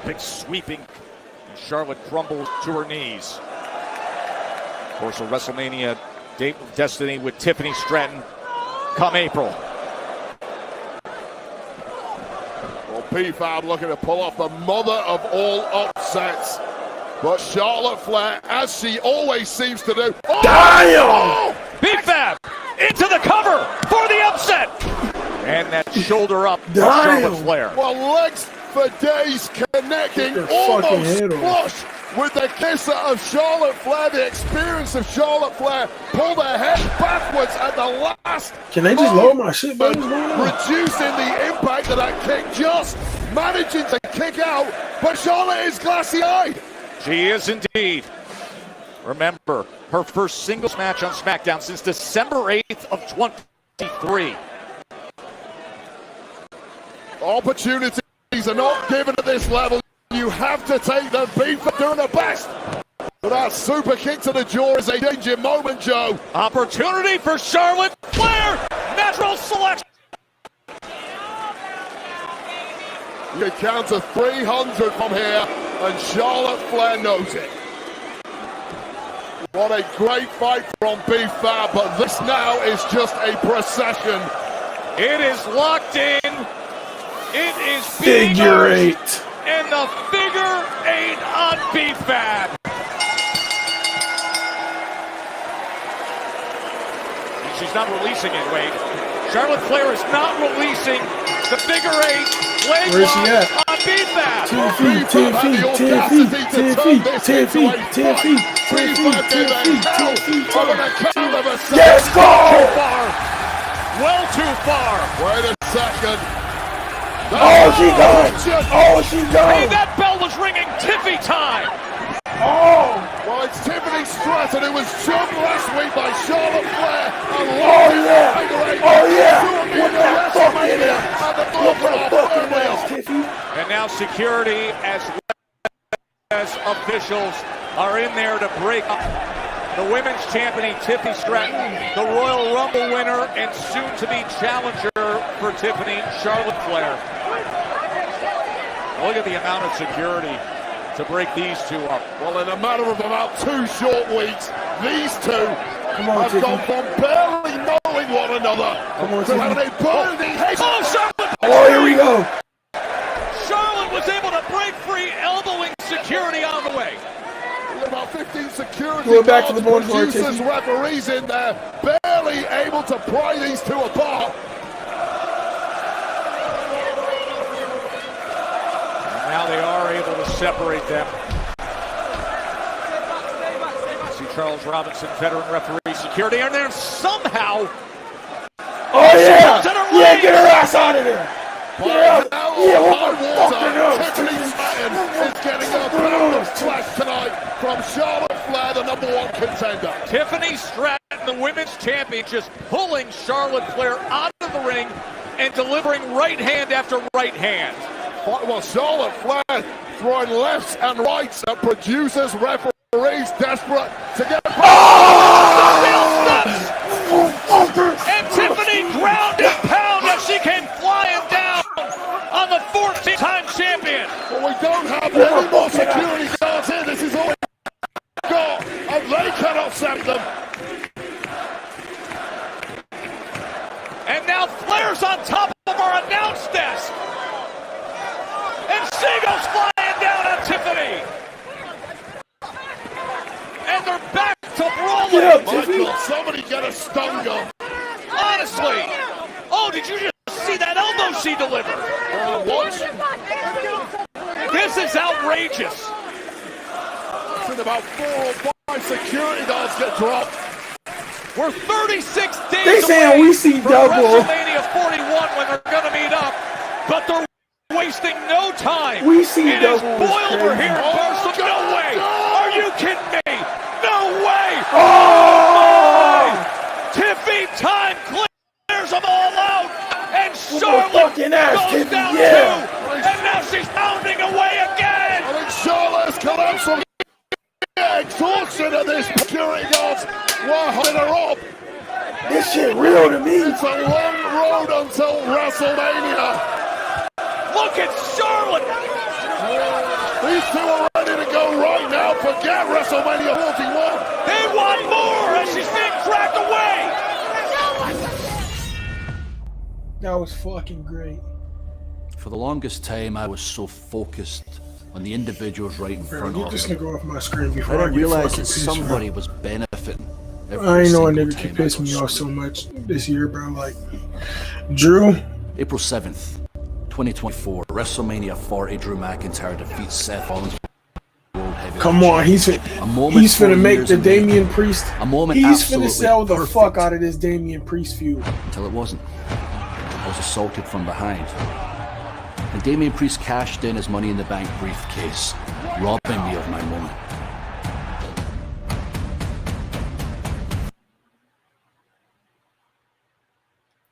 Big sweeping, and Charlotte crumbles to her knees. Of course, a WrestleMania date with Destiny with Tiffany Stratton come April. B-Fab looking to pull off the mother of all upsets. But Charlotte Flair, as she always seems to do. Oh! Damn! B-Fab into the cover for the upset! And that shoulder up for Charlotte Flair. Well, legs for days connecting, almost flush with the kisser of Charlotte Flair. The experience of Charlotte Flair pulled her head backwards at the last. Can they just lower my shit, reducing the impact of that kick, just managing to kick out. But Charlotte is glassy-eyed. She is indeed. Remember, her first singles match on SmackDown since December 8th of 23. Opportunities are not given at this level. You have to take the beat for doing the best. But that super kick to the jaw is a danger moment, Joe. Opportunity for Charlotte Flair. Natural selection. You can count to 300 from here, and Charlotte Flair knows it. What a great fight from B-Fab, but this now is just a procession. It is locked in. It is figure eight. And the figure eight on B-Fab. She's not releasing it, Wade. Charlotte Flair is not releasing the figure eight leg lock on BFAB. Let's go! Well, too far. Wait a second. Oh, she done! Oh, she Hey, done! that bell was ringing. Tiffy time. Oh! Well, it's Tiffany Stratton, who was jumped last week by Charlotte Flair. And Oh, yeah! Oh, yeah! What the fuck is that? And now security as officials are in there to break up the women's champion Tiffany Stratton, the Royal Rumble winner and soon-to-be challenger for Tiffany, Charlotte Flair. Look at the amount of security to break these two up. Well, in a matter of about 2 short weeks, these two have Tiffany. gone from barely knowing one another to having a burning hate. Oh, Charlotte! Oh, here we go! Charlotte was able to break free, elbowing security on the way. About 15 security Going back to the guards, board for producers, Tiffany. referees in there, barely able to pry these two apart. Now they are able to separate them. See Charles Robinson, veteran referee, security, and they're somehow. Oh, yeah! Yeah, get her ass out of there! Yeah, what the fuck Tiffany Stratton is getting a pound of flesh tonight from Charlotte Flair, the #1 contender. Tiffany Stratton, the women's champion, just pulling Charlotte Flair out of the ring and delivering right hand after right hand. Well, Charlotte Flair throwing lefts and rights at producers, referees, desperate to get. And Tiffany ground and pound as she came flying down on the 14-time champion. Well, we don't have any more security guards here. This is all we got, and they cannot save them. And now Flair's on top of our announce desk. And she goes flying down on Tiffany. And they're back to brawling. Get up, Tiffany. God, somebody get a stun gun. Honestly. Oh, did you just see that elbow she delivered? What? This is outrageous. And about 4 or 5 security guards get dropped. We're 36 days They saying away we see from double. WrestleMania 41 when they're going to meet up, but they're wasting no time. We see it is double. boiled over here in Barcelona. No way! Are you kidding me? No way! Oh! Tiffy time clears them all out, and Charlotte fucking ass, goes Tiffy, down yeah. 2, and now she's pounding away again. I think Charlotte's collapsed from exhaustion of this. Security guards were holding her up. This shit real to me. It's a long road until WrestleMania. Look at Charlotte. These two are ready to go right now. Forget WrestleMania 41. They want more as she's being dragged away. That was fucking great. For the longest time, I was so focused on the individuals right in front Get of this me. nigga off my screen I before I didn't get realize fucking that pissed, somebody bro. was benefiting. I ain't know a single nigga time could I piss go me off so screwed. much this year, bro. Like, Drew. April 7th, 2024, WrestleMania 40, Drew McIntyre defeats Seth Rollins. World Heavyweight Come on, he's moment he's 4 finna make years the in making. Damian Priest. A moment He's absolutely finna sell the perfect. fuck out of this Damian Priest feud. Until it wasn't. I was assaulted from behind. And Damian Priest cashed in his Money in the Bank briefcase, robbing me of my moment.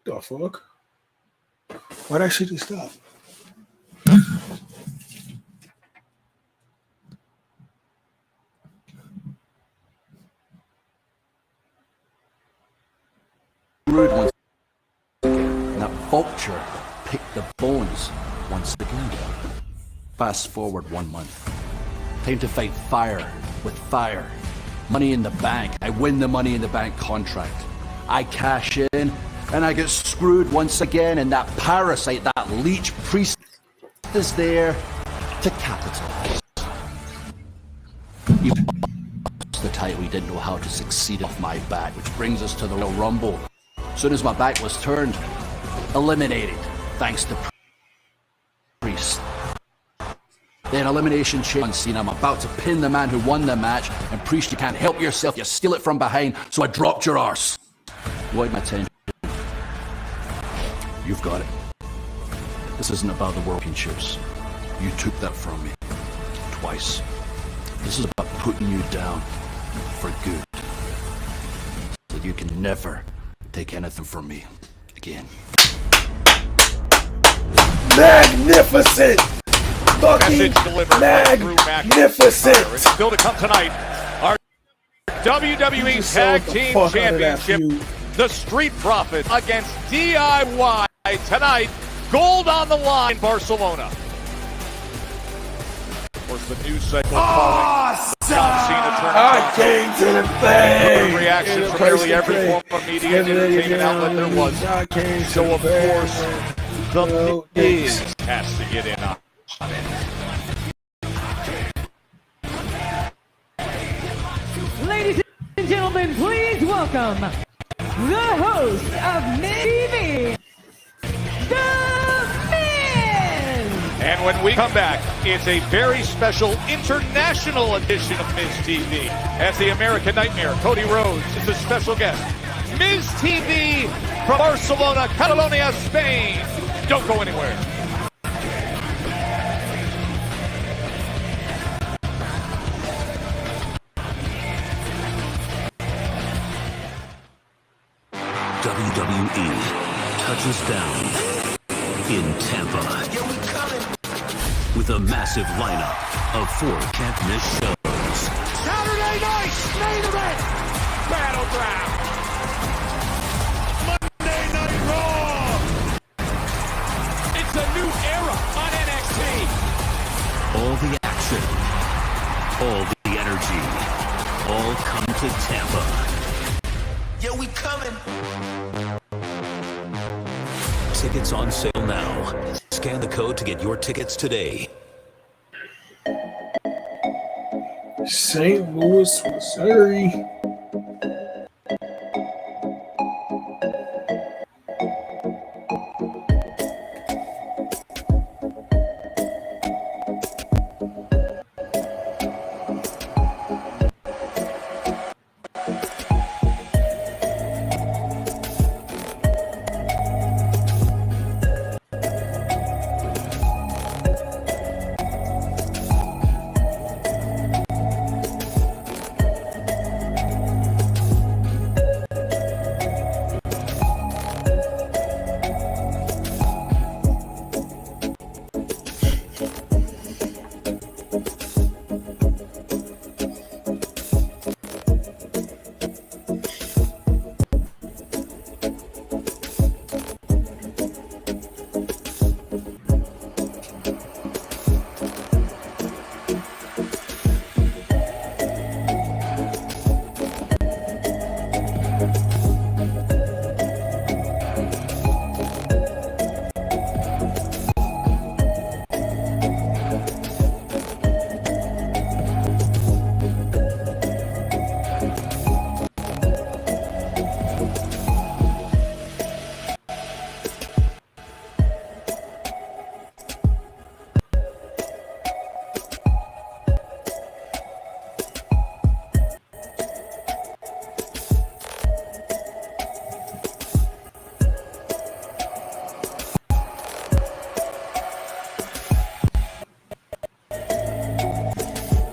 The fuck? Why that shit just stop? Rude once again, and that vulture picked the bones once again. Fast forward 1 month. Time to fight fire with fire. Money in the Bank. I win the Money in the Bank contract. I cash in, and I get screwed once again, and that parasite, that leech priest is there to capitalize. He lost the title, he didn't know how to succeed off my back, which brings us to the Royal Rumble. As soon as my back was turned, eliminated, thanks to Priest. Then elimination chamber scene. I'm about to pin the man who won the match, and Priest, you can't help yourself. You steal it from behind, so I dropped your arse. Avoid my attention. You've got it. This isn't about the World Championships. You took that from me. Twice. This is about putting you down for good. So you can never take anything from me again. Magnificent! Fucking magnificent! Still to come tonight, our WWE Tag Team Championship, the Street Profits against DIY tonight. Gold on the line, Barcelona. Of course, the news cycle following John Cena turning. I came to the thing. Reaction from nearly every form of media and entertainment outlet there was. So of course, the Miz has to get in on it. Ladies and gentlemen, please welcome the host of TV, The Miz! And when we come back, it's a very special international edition of Miz TV. As the American Nightmare, Cody Rhodes, is a special guest. Miz TV from Barcelona, Catalonia, Spain. Don't go anywhere. WWE touches down in Tampa with a massive lineup of 4 can't-miss shows. Saturday night main event battleground. Monday Night Raw. It's a new era on NXT. All the action, all the energy, all come to Tampa. Yeah, we coming. Tickets on sale now. Scan the code to get your tickets today. St. Louis, Missouri.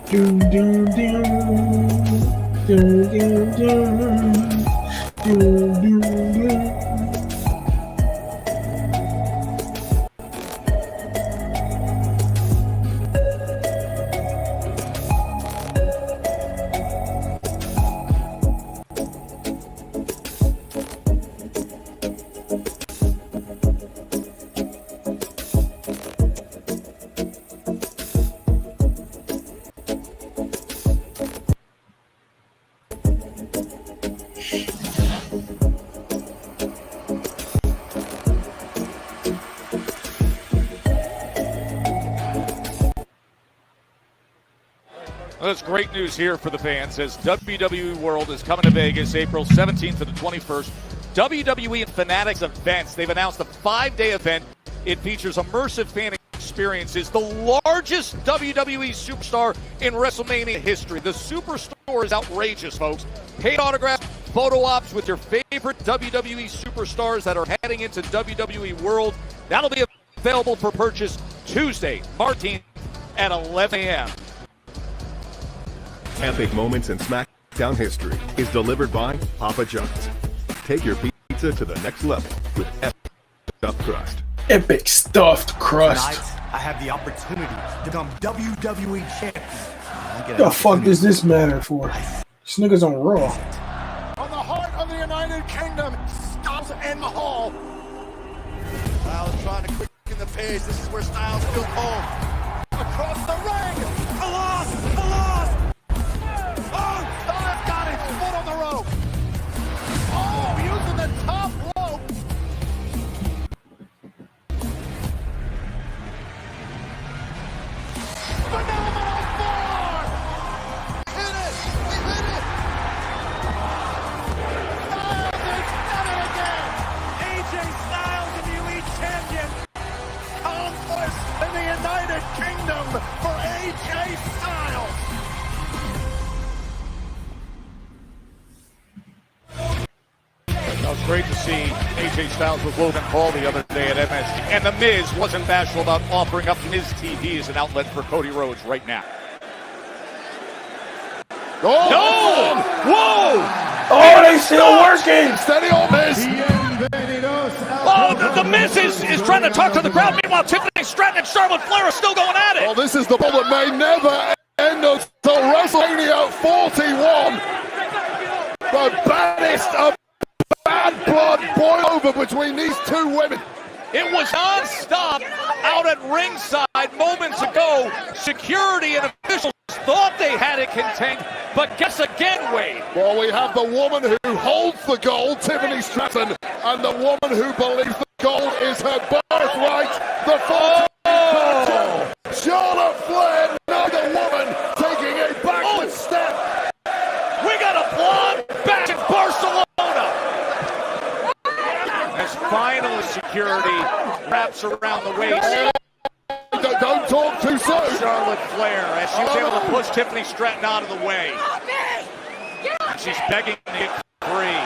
Doom, doom, doom. Doom, doom, doom. Doom, doom, doom. Well, that's great news here for the fans as WWE World is coming to Vegas April 17th to the 21st. WWE and Fanatics events. They've announced a 5-day event. It features immersive fan experience experiences. The largest WWE superstar in WrestleMania history. The Superstore is outrageous, folks. Paid autographs, photo ops with your favorite WWE superstars that are heading into WWE World. That'll be available for purchase Tuesday, March 18th at 11 a.m. Epic Moments in Smackdown history is delivered by Papa John's. Take your pizza to the next level with epic stuffed crust. Epic stuffed crust. Tonight, I have the opportunity to become WWE champion. The fuck does this matter for? This nigga's on Raw. On the heart of the United Kingdom, Styles and Mahal. Styles trying to quicken the pace. This is where Styles feels home. Across the ring. A loss. A loss. Oh, Styles got his foot on the rope. Oh, using the top rope. Phenomenal form. Hit it. He hit it. Styles has done it again. AJ Styles, the new Elite Champion. Conquest in the United Kingdom for AJ Styles. It was great to see AJ Styles with Logan Paul the other day at MSG. And The Miz wasn't bashful about offering up Miz TV as an outlet for Cody Rhodes right now. Oh, no! Whoa! Oh, they still working! Steady on Miz! Oh, the Miz is trying to talk to the crowd. Meanwhile, Tiffany Stratton and Charlotte Flair are still going at it. Well, this is the ball that may never end until WrestleMania 41. The baddest of bad blood boil over between these two women. It was non-stop out at ringside moments ago. Security and officials thought they had it contained, but guess again, Wade. Well, we have the woman who holds the gold, Tiffany Stratton, and the woman who believes the gold is her birthright, the Charlotte Flair, another woman taking a backward step. We got a blonde back in Barcelona. As final security wraps around the waist. Don't talk too soon. Charlotte Flair, as she was able to push Tiffany Stratton out of the way. And she's begging to get free.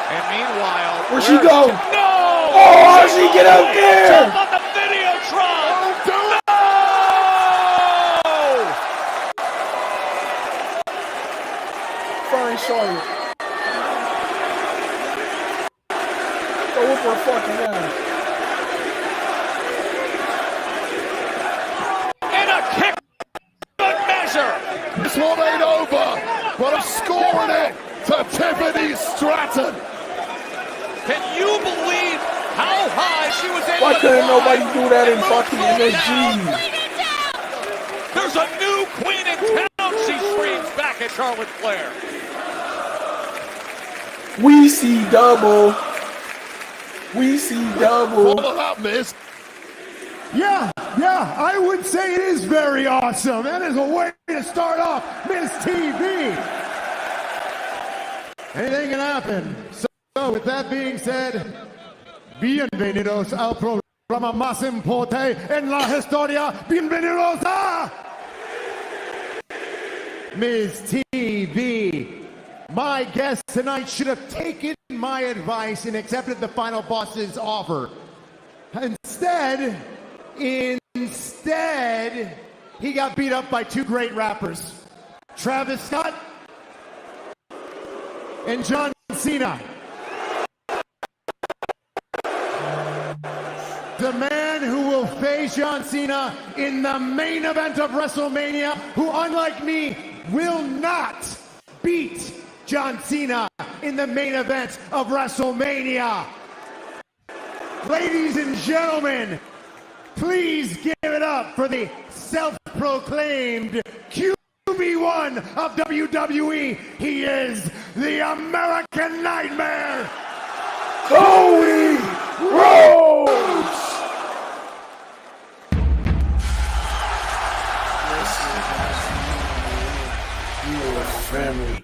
And meanwhile, where'd she go? No! Oh, how'd she get up there? Jump on the Videotron! Don't do it! No! Find Charlotte. Go whoop her fucking ass. This one ain't over, but I'm scoring it to Tiffany Stratton. Can you believe how high she was able Why to couldn't fly? nobody do that in fucking MSG? There's a new queen in town, she screams back at Charlotte Flair. We see double. We see double. Follow that, Miz. Yeah, I would say it is very awesome. That is a way to start off Miz TV. Anything can happen. So with that being said, bienvenidos al programa más importante en la historia. Bienvenidos a Miz TV. My guest tonight should have taken my advice and accepted the final boss's offer. Instead, he got beat up by two great rappers, Travis Scott and John Cena. The man who will face John Cena in the main event of WrestleMania, who, unlike me, will not beat John Cena in the main event of WrestleMania. Ladies and gentlemen, please give it up for the self-proclaimed QB1 of WWE. He is the American Nightmare, Cody Rhodes! You are family.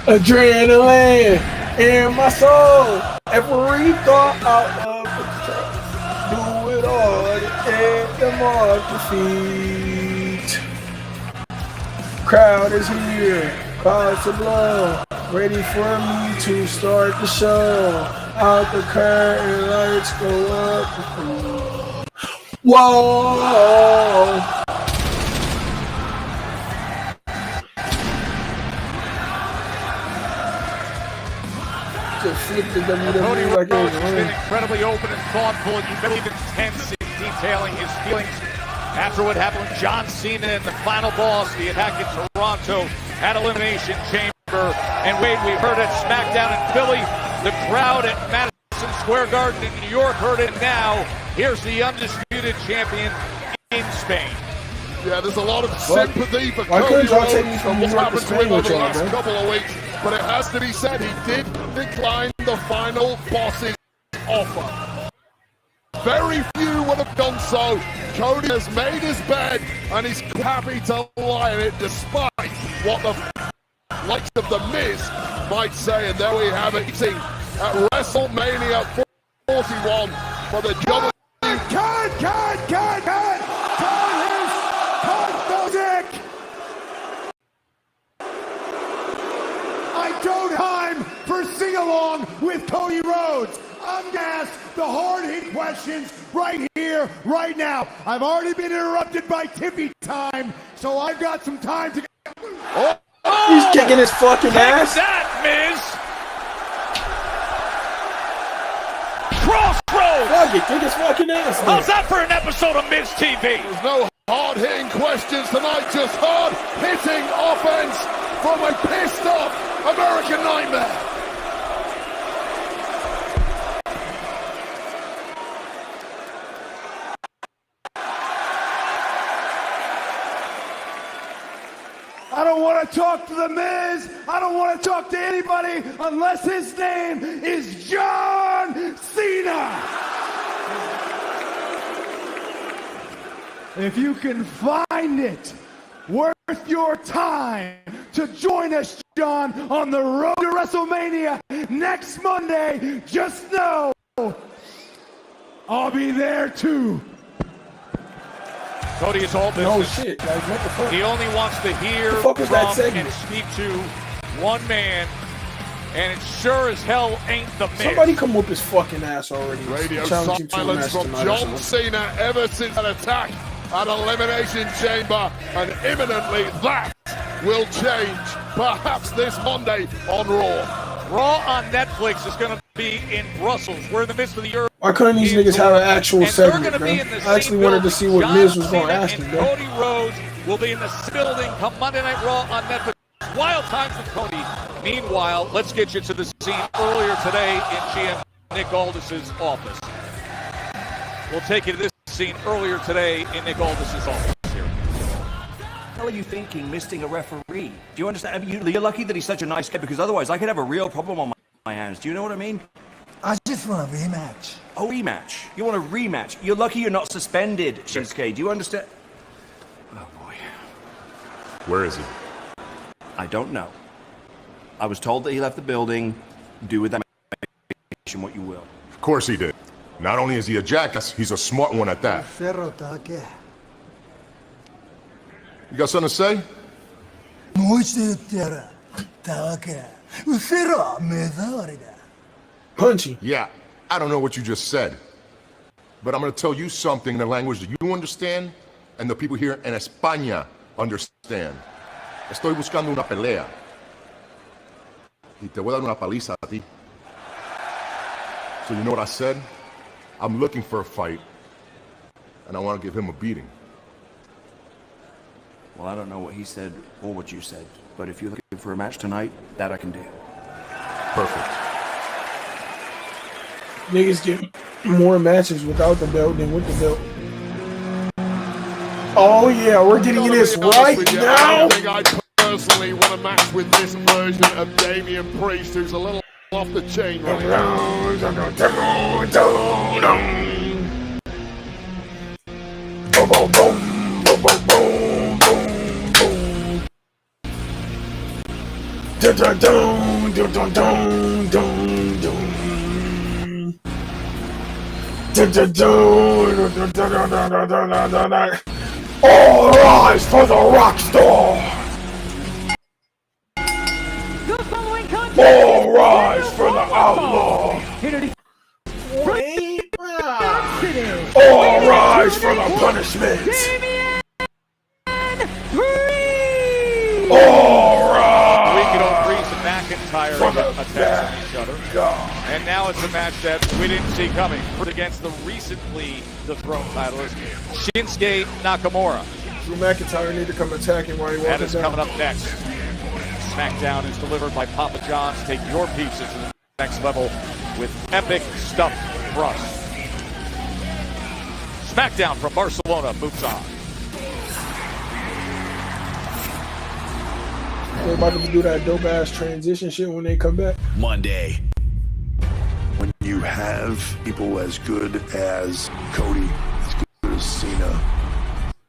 Adrenaline in my soul. Every thought out of the track. Do it all to end the mark defeat. Crowd is here. Clouds to blow. Ready for me to start the show. Out the curtain, lights go up. Whoa! Just flip the Cody WWE like it Rhodes was has been running. incredibly open and thoughtful and very intense in detailing his feelings after what happened with John Cena in the final boss, the attack in Toronto at Elimination Chamber. And Wade, we heard at Smackdown in Philly, the crowd at Madison Square Garden in New York heard it now. Here's the undisputed champion in Spain. Yeah, there's a lot of sympathy for Why Cody couldn't y'all Rhodes take me from and New what's York to happened to Spain him over with the y'all, last man? couple of weeks. But it has to be said, he did decline the final boss's offer. Very few would have done so. Cody has made his bed and he's happy to lie in it despite what the likes of The Miz might say. And there we have it. At WrestleMania 41 for the WWE. Cut music! I don't have time for sing-along with Cody Rhodes. I'm gonna ask the hard-hitting questions right here, right now. I've already been interrupted by Tippy time, so I've got some time to... He's kicking his fucking ass. That, Miz! Crossroads! Fuck it, kick his fucking ass. How's that for an episode of Miz TV? There's no hard-hitting questions tonight, just hard-hitting offense from a pissed-off American Nightmare. I don't want to talk to The Miz. I don't want to talk to anybody unless his name is John Cena. If you can find it worth your time to join us, John, on the road to WrestleMania next Monday, just know I'll be there too. Cody is all business. No shit, guys. What the fuck? He only wants to hear What the fuck was that from segment? and speak to one man, and it sure as hell ain't the Miz. Somebody come whoop his fucking ass already. Radio Challenge him to a silence match from tonight or John something. Cena ever since an attack at Elimination Chamber, and imminently that will change, perhaps this Monday on Raw. Raw on Netflix is going to be in Brussels. We're in the midst of the Euro. Why couldn't these niggas have an actual And they're segment, gonna bro? be in the I actually same wanted to building. see what John Miz was going to Cena ask him, and bro. Cody Rhodes will be in the same building come Monday Night Raw on Netflix. Wild times with Cody. Meanwhile, let's get you to the scene earlier today in GM Nick Aldis's office. We'll take you to this scene earlier today in Nick Aldis's office here. What the hell are you thinking, misting a referee? Do you understand? I mean, you're lucky that he's such a nice guy, because otherwise I could have a real problem on my hands. Do you know what I mean? I just want a rematch. A rematch? You want a rematch? You're lucky you're not suspended, Shinsuke. Do you understand? Oh, boy. Where is he? I don't know. I was told that he left the building. Do with that information what you will. Of course he did. Not only is he a jackass, he's a smart one at that. Cerro Taque. You got something to say? Mucho terra. Taque. Cerro Medorga. Punchy. Yeah, I don't know what you just said. But I'm going to tell you something in a language that you understand and the people here in España understand. Estoy buscando una pelea. Y te voy a dar una paliza a ti. So you know what I said? I'm looking for a fight. And I want to give him a beating. Well, I don't know what he said or what you said, but if you're looking for a match tonight, that I can do. Perfect. Niggas get more matches without the belt than with the belt. Oh yeah, we're getting this right now. I think I personally want a match with this version of Damian Priest, who's a little off the chain right now. Dun dun dun dun dun dun dun dun. Dun dun dun dun dun dun dun dun dun dun. All rise for the rock star. The following contest All rise for the outlaw. All rise for the punishment. All rise. Rico, Priest, and McIntyre attacking each other. And now it's a match that we didn't see coming. Against the recently dethroned titleist, Shinsuke Nakamura. Drew McIntyre need to come attacking while he walks down. That is coming up next. Smackdown is delivered by Papa John's. Take your pizza to the next level with epic stuffed crust. Smackdown from Barcelona moves on. They're about to do that dope ass transition shit when they come back. Monday. When you have people as good as Cody, as good as Cena,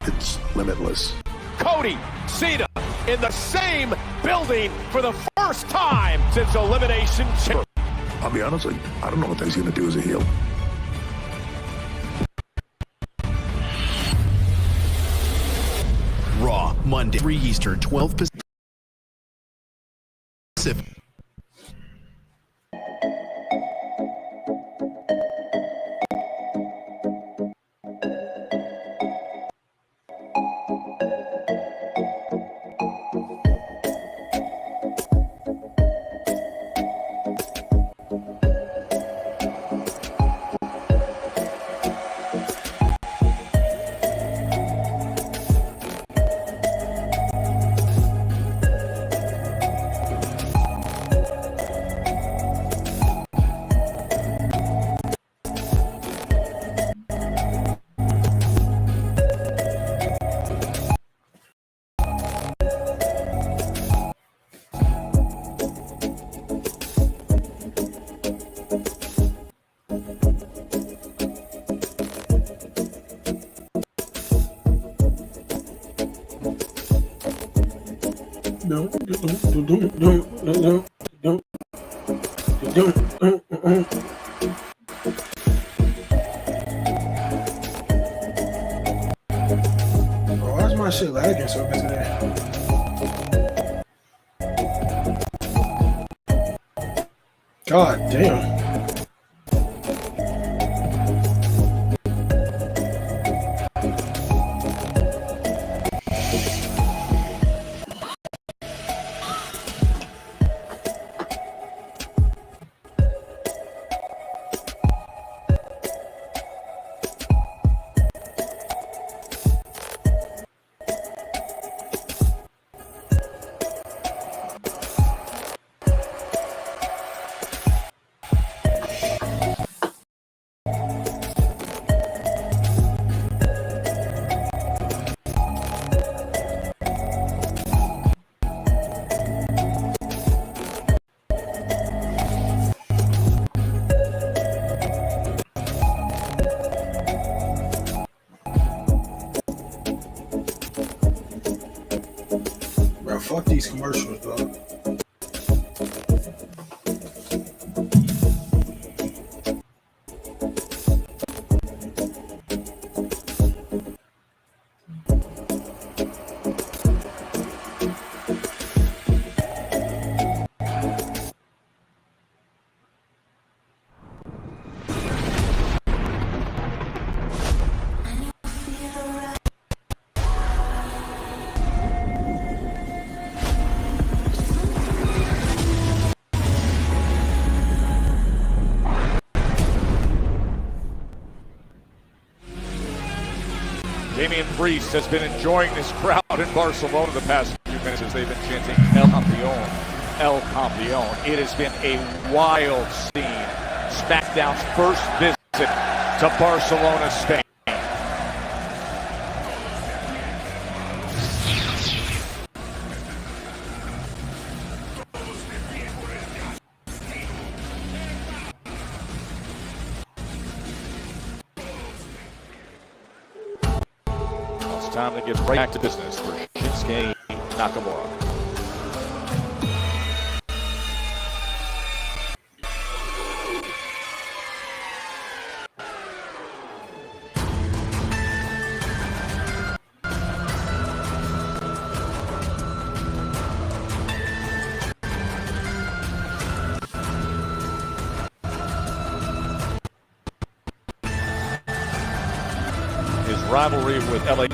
it's limitless. Cody, Cena in the same building for the first time since Elimination Chamber. I'll be honest, I don't know what he's going to do as a heel. Raw, Monday, 3 Eastern, 12 Pacific. Why's my shit lagging so good today? God damn. Bro, fuck these commercials, dog. Damian Priest has been enjoying this crowd in Barcelona the past few minutes as they've been chanting El Campeón, El Campeón. It has been a wild scene. Smackdown's first visit to Barcelona, Spain. Time to get right back to business for Shinsuke Nakamura. rivalry with LA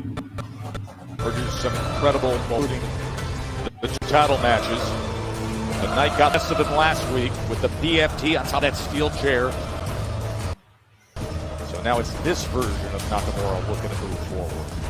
produced some incredible voting. The title matches. The night got best of him last week with the BFT on top of that steel chair. So now it's this version of Nakamura looking to move forward.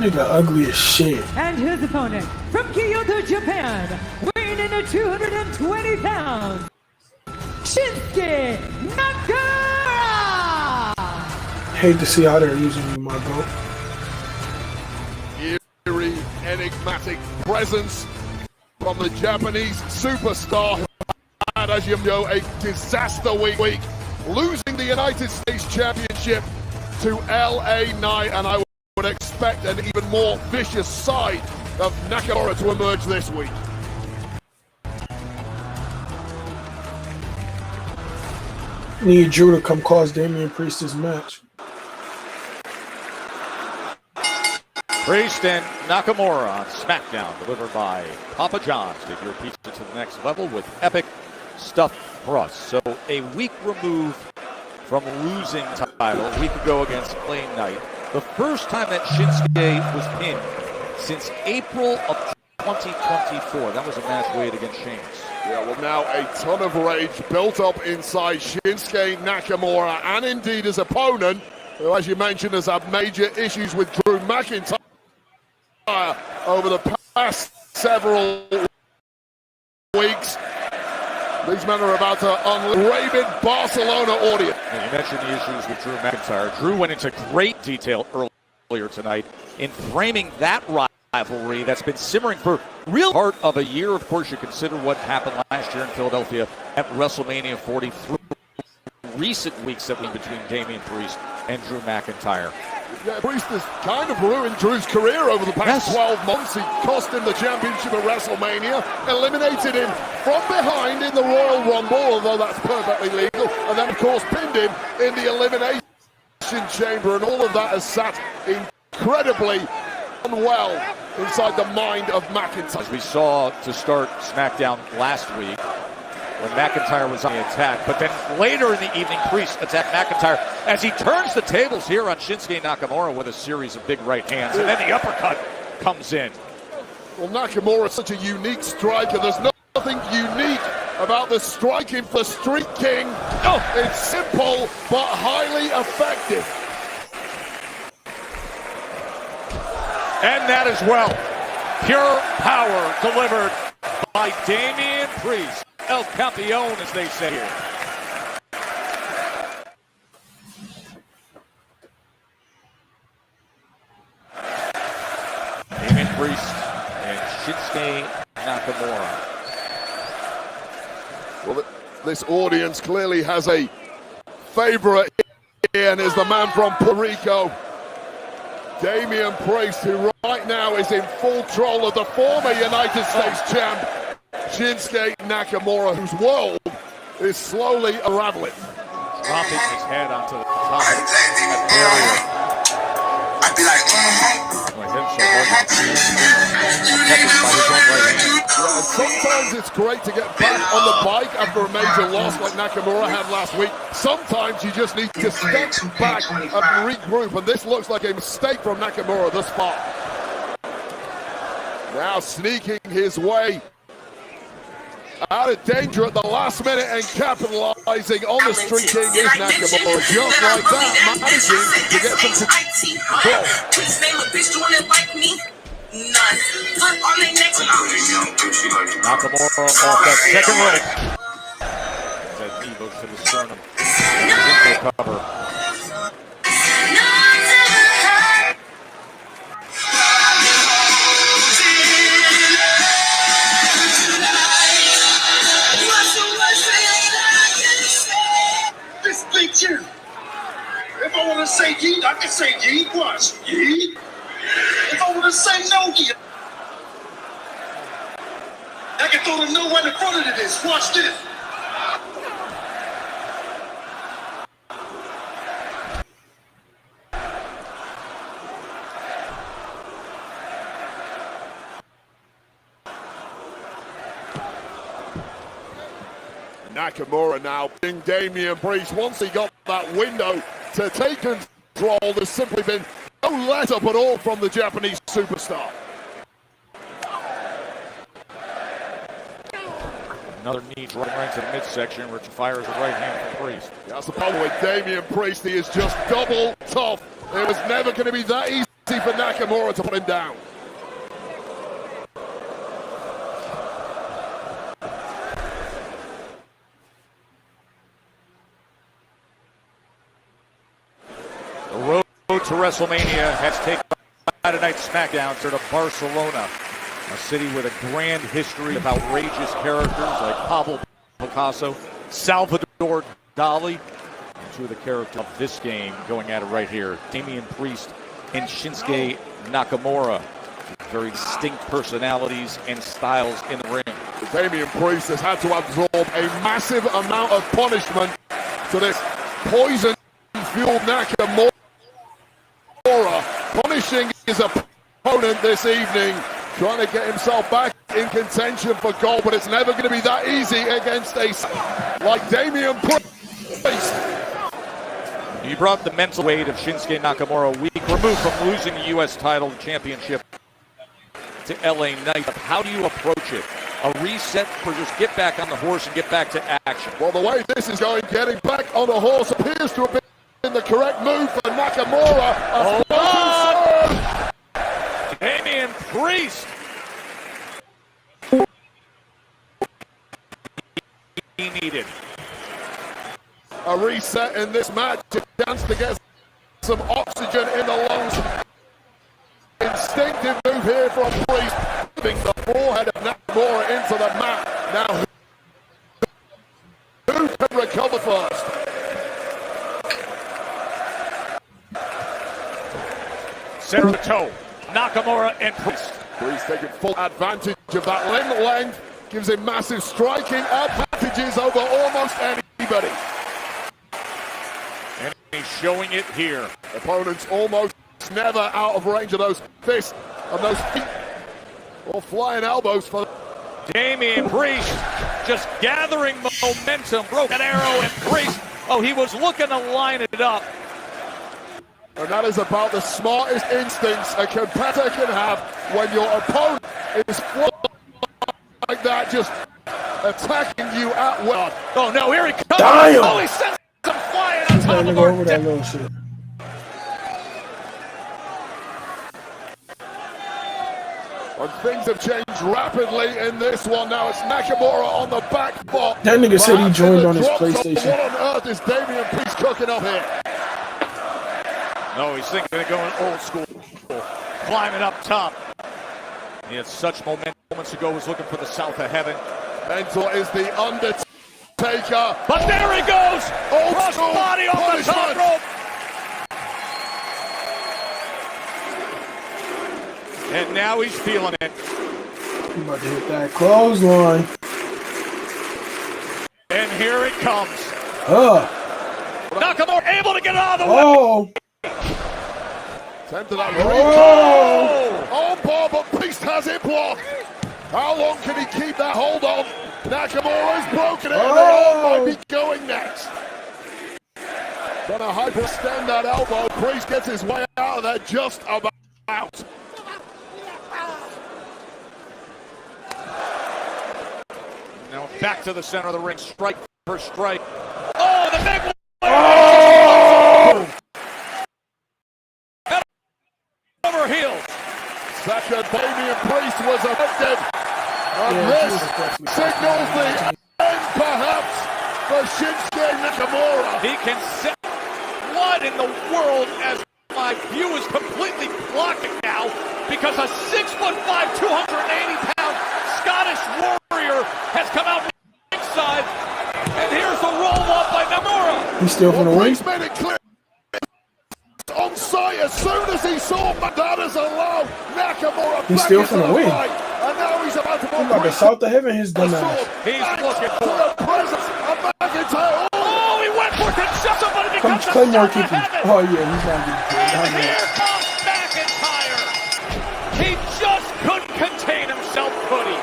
Nigga ugly as shit. And his opponent from Kyoto, Japan, weighing in at 220 pounds, Shinsuke Nakamura! Hate to see how they're using you, Marco. Eerie, enigmatic presence from the Japanese superstar who had, as you know, a disaster week, losing the United States Championship to LA Knight, and I would expect an even more vicious side of Nakamura to emerge this week. Need Drew to come cause Damian Priest his match. Priest and Nakamura on Smackdown, delivered by Papa John's. Take your pizza to the next level with epic stuffed crust. So a week removed from losing title a week ago against LA Knight. The first time that Shinsuke was pinned since April of 2024. That was a match weighed against Sheamus. Yeah, well, now a ton of rage built up inside Shinsuke Nakamura and indeed his opponent, who, as you mentioned, has had major issues with Drew McIntyre over the past several weeks. These men are about to unleash rabid Barcelona audience. And you mentioned the issues with Drew McIntyre. Drew went into great detail earlier tonight in framing that rivalry that's been simmering for real part of a year. Of course, you consider what happened last year in Philadelphia at WrestleMania 43. Recent weeks that went between Damian Priest and Drew McIntyre. Yeah, Priest has kind of ruined Drew's career over the past 12 months. He cost him the championship at WrestleMania, eliminated him from behind in the Royal Rumble, although that's perfectly legal, and then, of course, pinned him in the Elimination Chamber, and all of that has sat incredibly unwell inside the mind of McIntyre. As we saw to start SmackDown last week, when McIntyre was on the attack, but then later in the evening, Priest attacked McIntyre as he turns the tables here on Shinsuke Nakamura with a series of big right hands, and then the uppercut comes in. Well, Nakamura is such a unique striker. There's nothing unique about the striking for Street King. Oh, it's simple but highly effective. And that as well. Pure power delivered by Damian Priest. El Campeon, as they say here. Damian Priest and Shinsuke Nakamura. Well, this audience clearly has a favorite here, and is the man from Puerto Rico, Damian Priest, who right now is in full control of the former United States champ, Shinsuke Nakamura, whose world is slowly unraveling. Dropping his head onto the top of that barrier. I'd be like, Yeah, and sometimes it's great to get back on the bike after a major loss like Nakamura had last week. Sometimes you just need to step back and regroup, and this looks like a mistake from Nakamura thus far. Now sneaking his way out of danger at the last minute and capitalizing on the Street King is Nakamura. Just like that, managing to get some control. Nakamura off that second rope. That knee goes to the sternum. Cover. This big Jim. If I want to say yeet, I can say yeet. Watch. Yeet. If I want to say no yeet, I can throw the no right in front of this. Watch this. Nakamura now being Damian Priest. Once he got that window to take control, there's simply been no let up at all from the Japanese superstar. Another knee right to the midsection, which fires the right hand for Priest. That's the problem with Damian Priest. He is just double tough. It was never going to be that easy for Nakamura to put him down. The road to WrestleMania has taken Friday Night Smackdown to Barcelona, a city with a grand history of outrageous characters like Pablo Picasso, Salvador Dali, and two of the characters of this game going at it right here, Damian Priest and Shinsuke Nakamura. Very distinct personalities and styles in the ring. Damian Priest has had to absorb a massive amount of punishment to this poison-fueled Nakamura, punishing his opponent this evening, trying to get himself back in contention for gold, but it's never going to be that easy against a like Damian Priest. He brought the mental weight of Shinsuke Nakamura a week removed from losing the U.S. title championship to LA Knight. How do you approach it? A reset or just get back on the horse and get back to action? Well, the way this is going, getting back on the horse appears to have been the correct move for Nakamura. Damian Priest. He needed a reset in this match, a chance to get some oxygen in the lungs. Instinctive move here from Priest, moving the forehead of Nakamura into the mat. Now, who can recover first? Center of the toe, Nakamura and Priest. Priest taking full advantage of that limb length, gives him massive striking advantages over almost anybody. And he's showing it here. Opponents almost never out of range of those fists, of those feet, or flying elbows for Damian Priest just gathering momentum, broken arrow, and Priest, oh, he was looking to line it up. And that is about the smartest instincts a competitor can have when your opponent is like that, just attacking you at will. Oh no, here he comes. Damn. Oh, he sends him flying on top of over that little shit. And things have changed rapidly in this one. Now it's Nakamura on the back foot. That nigga said he joined on his What PlayStation. on earth is Damian Priest cooking up here? No, he's thinking of going old school, climbing up top. He had such momentum moments ago, was looking for the south of heaven. Mentor is the Undertaker. But there he goes! Cross body off the top rope. And now he's feeling it. He's about to hit that clothesline. And here it comes. Nakamura able to get out of the way. Tempted that oh, Bob, but Priest has it blocked. How long can he keep that hold on? Nakamura's broken it, and they all might be going next. Gonna hyperextend that elbow. Priest gets his way out of there just about. Now back to the center of the ring, strike per strike. Oh, the big one! Oh! Over heels. Second, Damian Priest was affected. And this signals the end, perhaps, for Shinsuke Nakamura. He can set. What in the world, as my view is completely blocking now, because a 6'5", 280-pound Scottish warrior has come out inside, and here's the roll-up by Nakamura. He's still gonna win. Priest made it clear on sight as soon as he saw that as a low. Nakamura. He's still gonna win. And now he's about to He's about to south to heaven his dumb ass. He's looking for the presence of McIntyre. Oh, he went for Kinshasa, but it becomes Claymore kicking. Oh yeah, he's not getting and here comes McIntyre. He just couldn't contain himself, could he?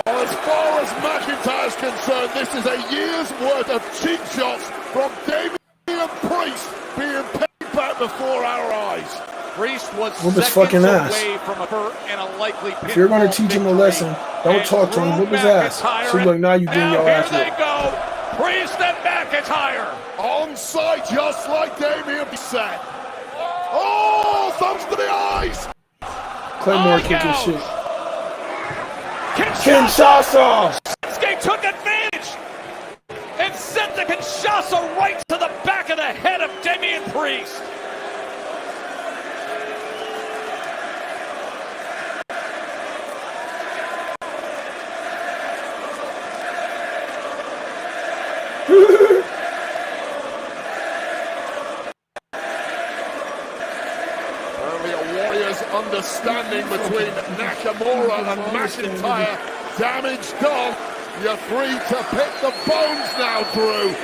Well, as far as McIntyre's concerned, this is a year's worth of cheap shots from Damian Priest being paid back before our eyes. Priest was Whoop his fucking ass. away from a hurt and a likely If you're going to teach him a lesson, don't talk to him. Whoop his ass. So look, now you getting your ass Here they whipped. go. Priest and McIntyre. On site, just like Damian said. Oh, thumbs to the eyes. Claymore kicking shit. Kinshasa! Shinsuke took advantage and sent the Kinshasa right to the back of the head of Damian Priest. Understanding between Nakamura and McIntyre. Damage done. You're free to pick the bones now, Drew.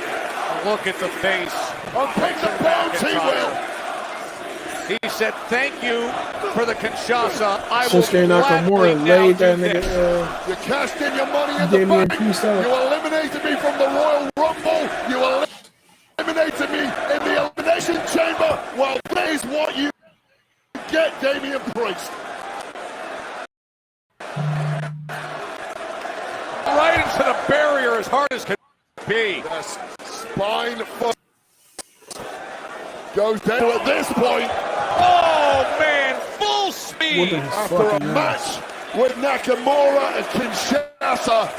Look at the face. And pick the bones he will. He said, thank you for the Kinshasa. I will Shinsuke Nakamura laid that nigga. You cashed in your money in the bank. You eliminated me from the Royal Rumble. You eliminated me in the Elimination Chamber. Well, that is what you get, Damian Priest. Right into the barrier as hard as can be. Yes. Spine first. Goes down at this point. Oh, man, full speed. After a match with Nakamura and Kinshasa.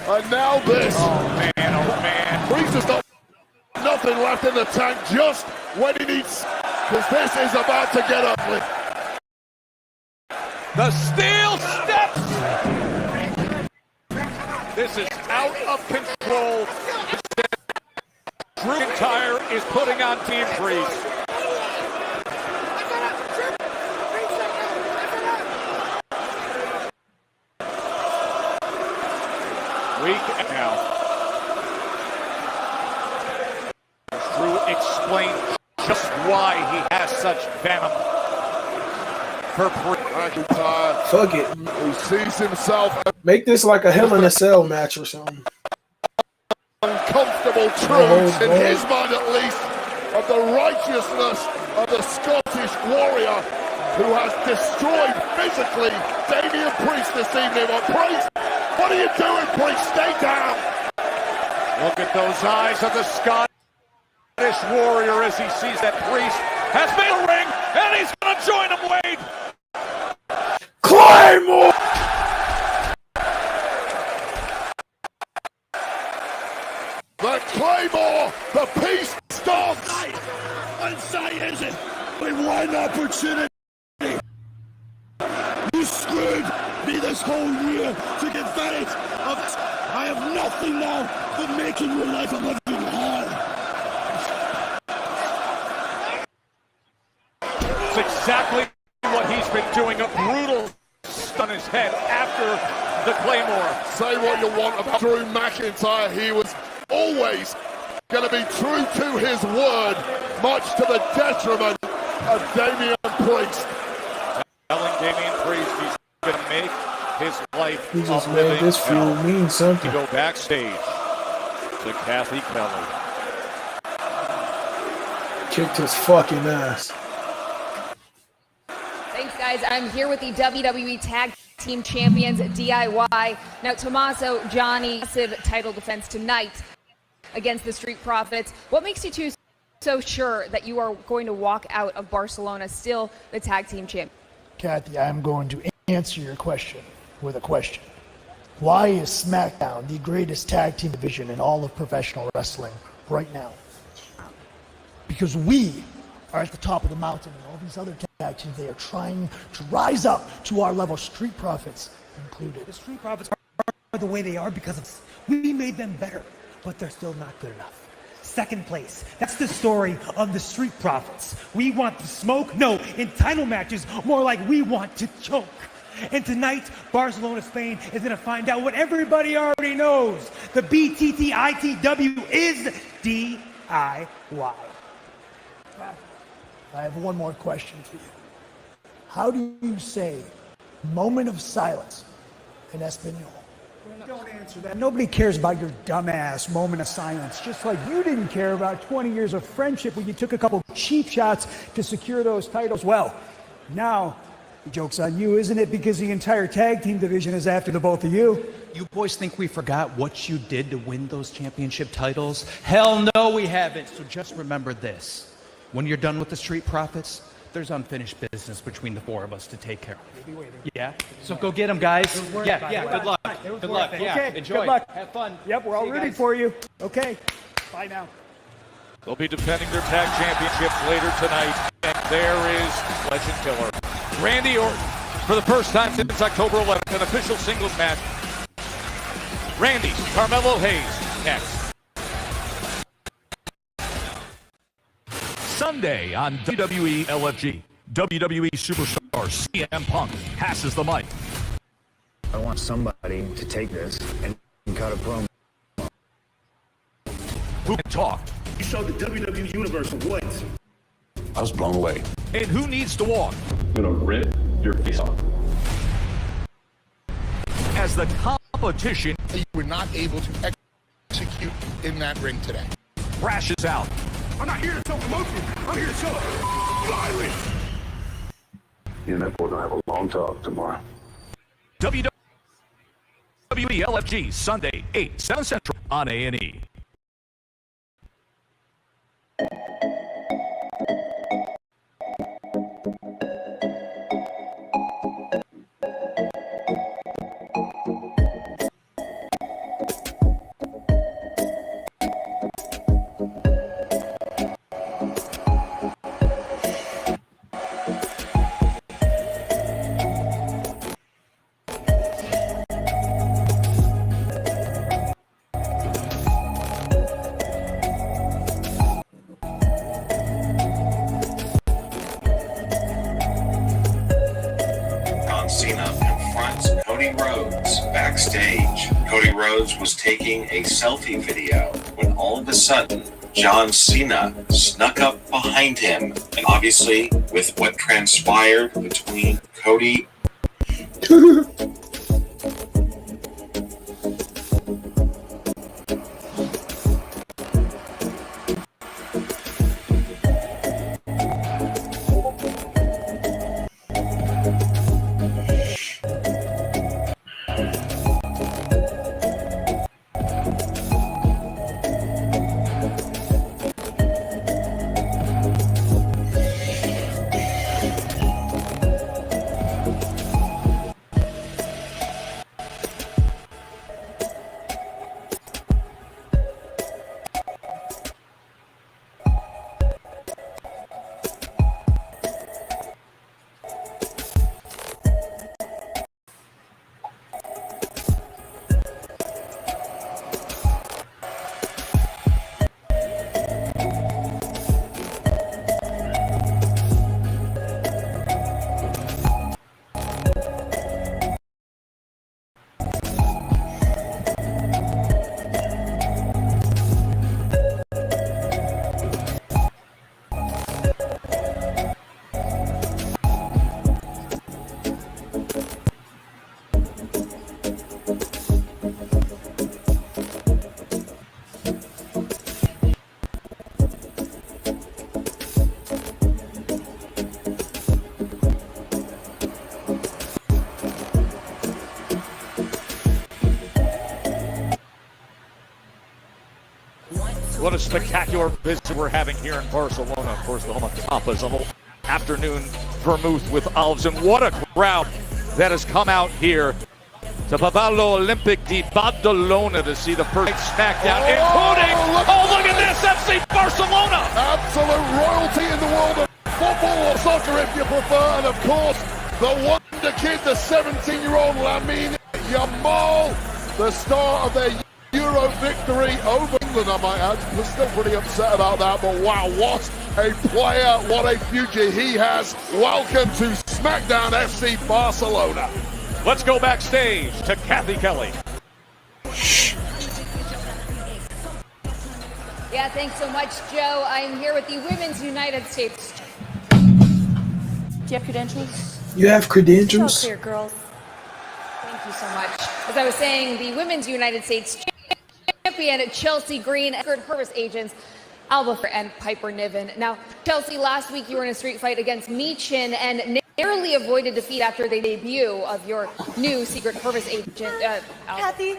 And now this. Oh, man. Priest has got nothing left in the tank just when he needs, because this is about to get ugly. The steel steps. This is out of control. Drew McIntyre is putting on Team Priest. Weak now. Drew explained just why he has such venom for McIntyre. Fuck it. He sees himself Make this like a Hell in a Cell match or something. uncomfortable truths, in his mind at least, of the righteousness of the Scottish warrior who has destroyed physically Damian Priest this evening. On Priest, what are you doing, Priest? Stay down. Look at those eyes of the Scottish warrior as he sees that Priest has made a ring, and he's going to join him, Wade. Claymore! The Claymore, the peace starts. One side is it? We one opportunity. You screwed me this whole year to get advantage of it. I have nothing now but making your life a living hell. It's exactly what he's been doing, a brutal on his head after the Claymore. Say what you want about Drew McIntyre, he was always going to be true to his word, much to the detriment of Damian Priest. Telling Damian Priest he's going to make his life He just a made living this feud hell. mean something. To go backstage to Kathy Kelly. Kicked his fucking ass. Thanks, guys. I'm here with the WWE Tag Team Champions, DIY. Now, Tommaso, Johnny, massive title defense tonight against the Street Profits. What makes you two so sure that you are going to walk out of Barcelona still the Tag Team Champ? Kathy, I am going to answer your question with a question. Why is SmackDown the greatest tag team division in all of professional wrestling right now? Because we are at the top of the mountain, and all these other tag teams, they are trying to rise up to our level, Street Profits included. The Street Profits are the way they are because of we made them better, but they're still not good enough. Second place. That's the story of the Street Profits. We want the smoke? No, in title matches, more like we want to choke. And tonight, Barcelona, Spain is going to find out what everybody already knows. The BTTITW is DIY. I have one more question for you. How do you say moment of silence in Espanol? Don't answer that. Nobody cares about your dumbass moment of silence, just like you didn't care about 20 years of friendship when you took a couple cheap shots to secure those titles. Well, now the joke's on you, isn't it? Because the entire tag team division is after the both of you. You boys think we forgot what you did to win those championship titles? Hell no, we haven't. So just remember this. When you're done with the Street Profits, there's unfinished business between the four of us to take care of. Yeah? So go get them, guys. Yeah, good luck. Good luck. Yeah, Okay, enjoy. good luck. Have fun. Yep, we're all See you rooting guys. for you. Okay, bye now. They'll be defending their tag championships later tonight. And there is Legend Killer. Randy Orton, for the first time since October 11th, an official singles match. Randy, Carmelo Hayes, next. Sunday on WWE LFG, WWE superstar CM Punk passes the mic. I want somebody to take this and cut a promo. Who can talk? You showed the WWE Universe what? I was blown away. And who needs to walk? I'm gonna rip your face off. As the competition You were not able to execute in that ring today. crashes out. I'm not here to tell promotion. I'm here to tell violence. You and that boy gonna have a long talk tomorrow. WWE LFG, Sunday, 8, 7 Central on A&E. John Cena confronts Cody Rhodes backstage. Cody Rhodes was taking a selfie video when all of a sudden John Cena snuck up behind him. And obviously, with what transpired between Cody What a spectacular visit we're having here in Barcelona. Of course, the home of tapas, a whole afternoon vermouth with olives. And what a crowd that has come out here to Pavallo Olympic di Badalona to see the first Smackdown, including, look at this, FC Barcelona! Absolute royalty in the world of football or soccer if you prefer, and of course, the wonder kid, the 17-year-old Lamine Yamal, the star of their Euro victory over England, I might add. We're still pretty upset about that, but wow, what a player, what a future he has. Welcome to Smackdown FC Barcelona. Let's go backstage to Kathy Kelly. Yeah, thanks so much, Joe. I'm here with the Women's United States. Do you have credentials? You have credentials? It's all clear, girls. Thank you so much. As I was saying, the Women's United States champion, Chelsea Green, Secret Service agents, Alba and Piper Niven. Now, Chelsea, last week you were in a street fight against Meechin and narrowly avoided defeat after the debut of your new Secret Service agent, Kathy,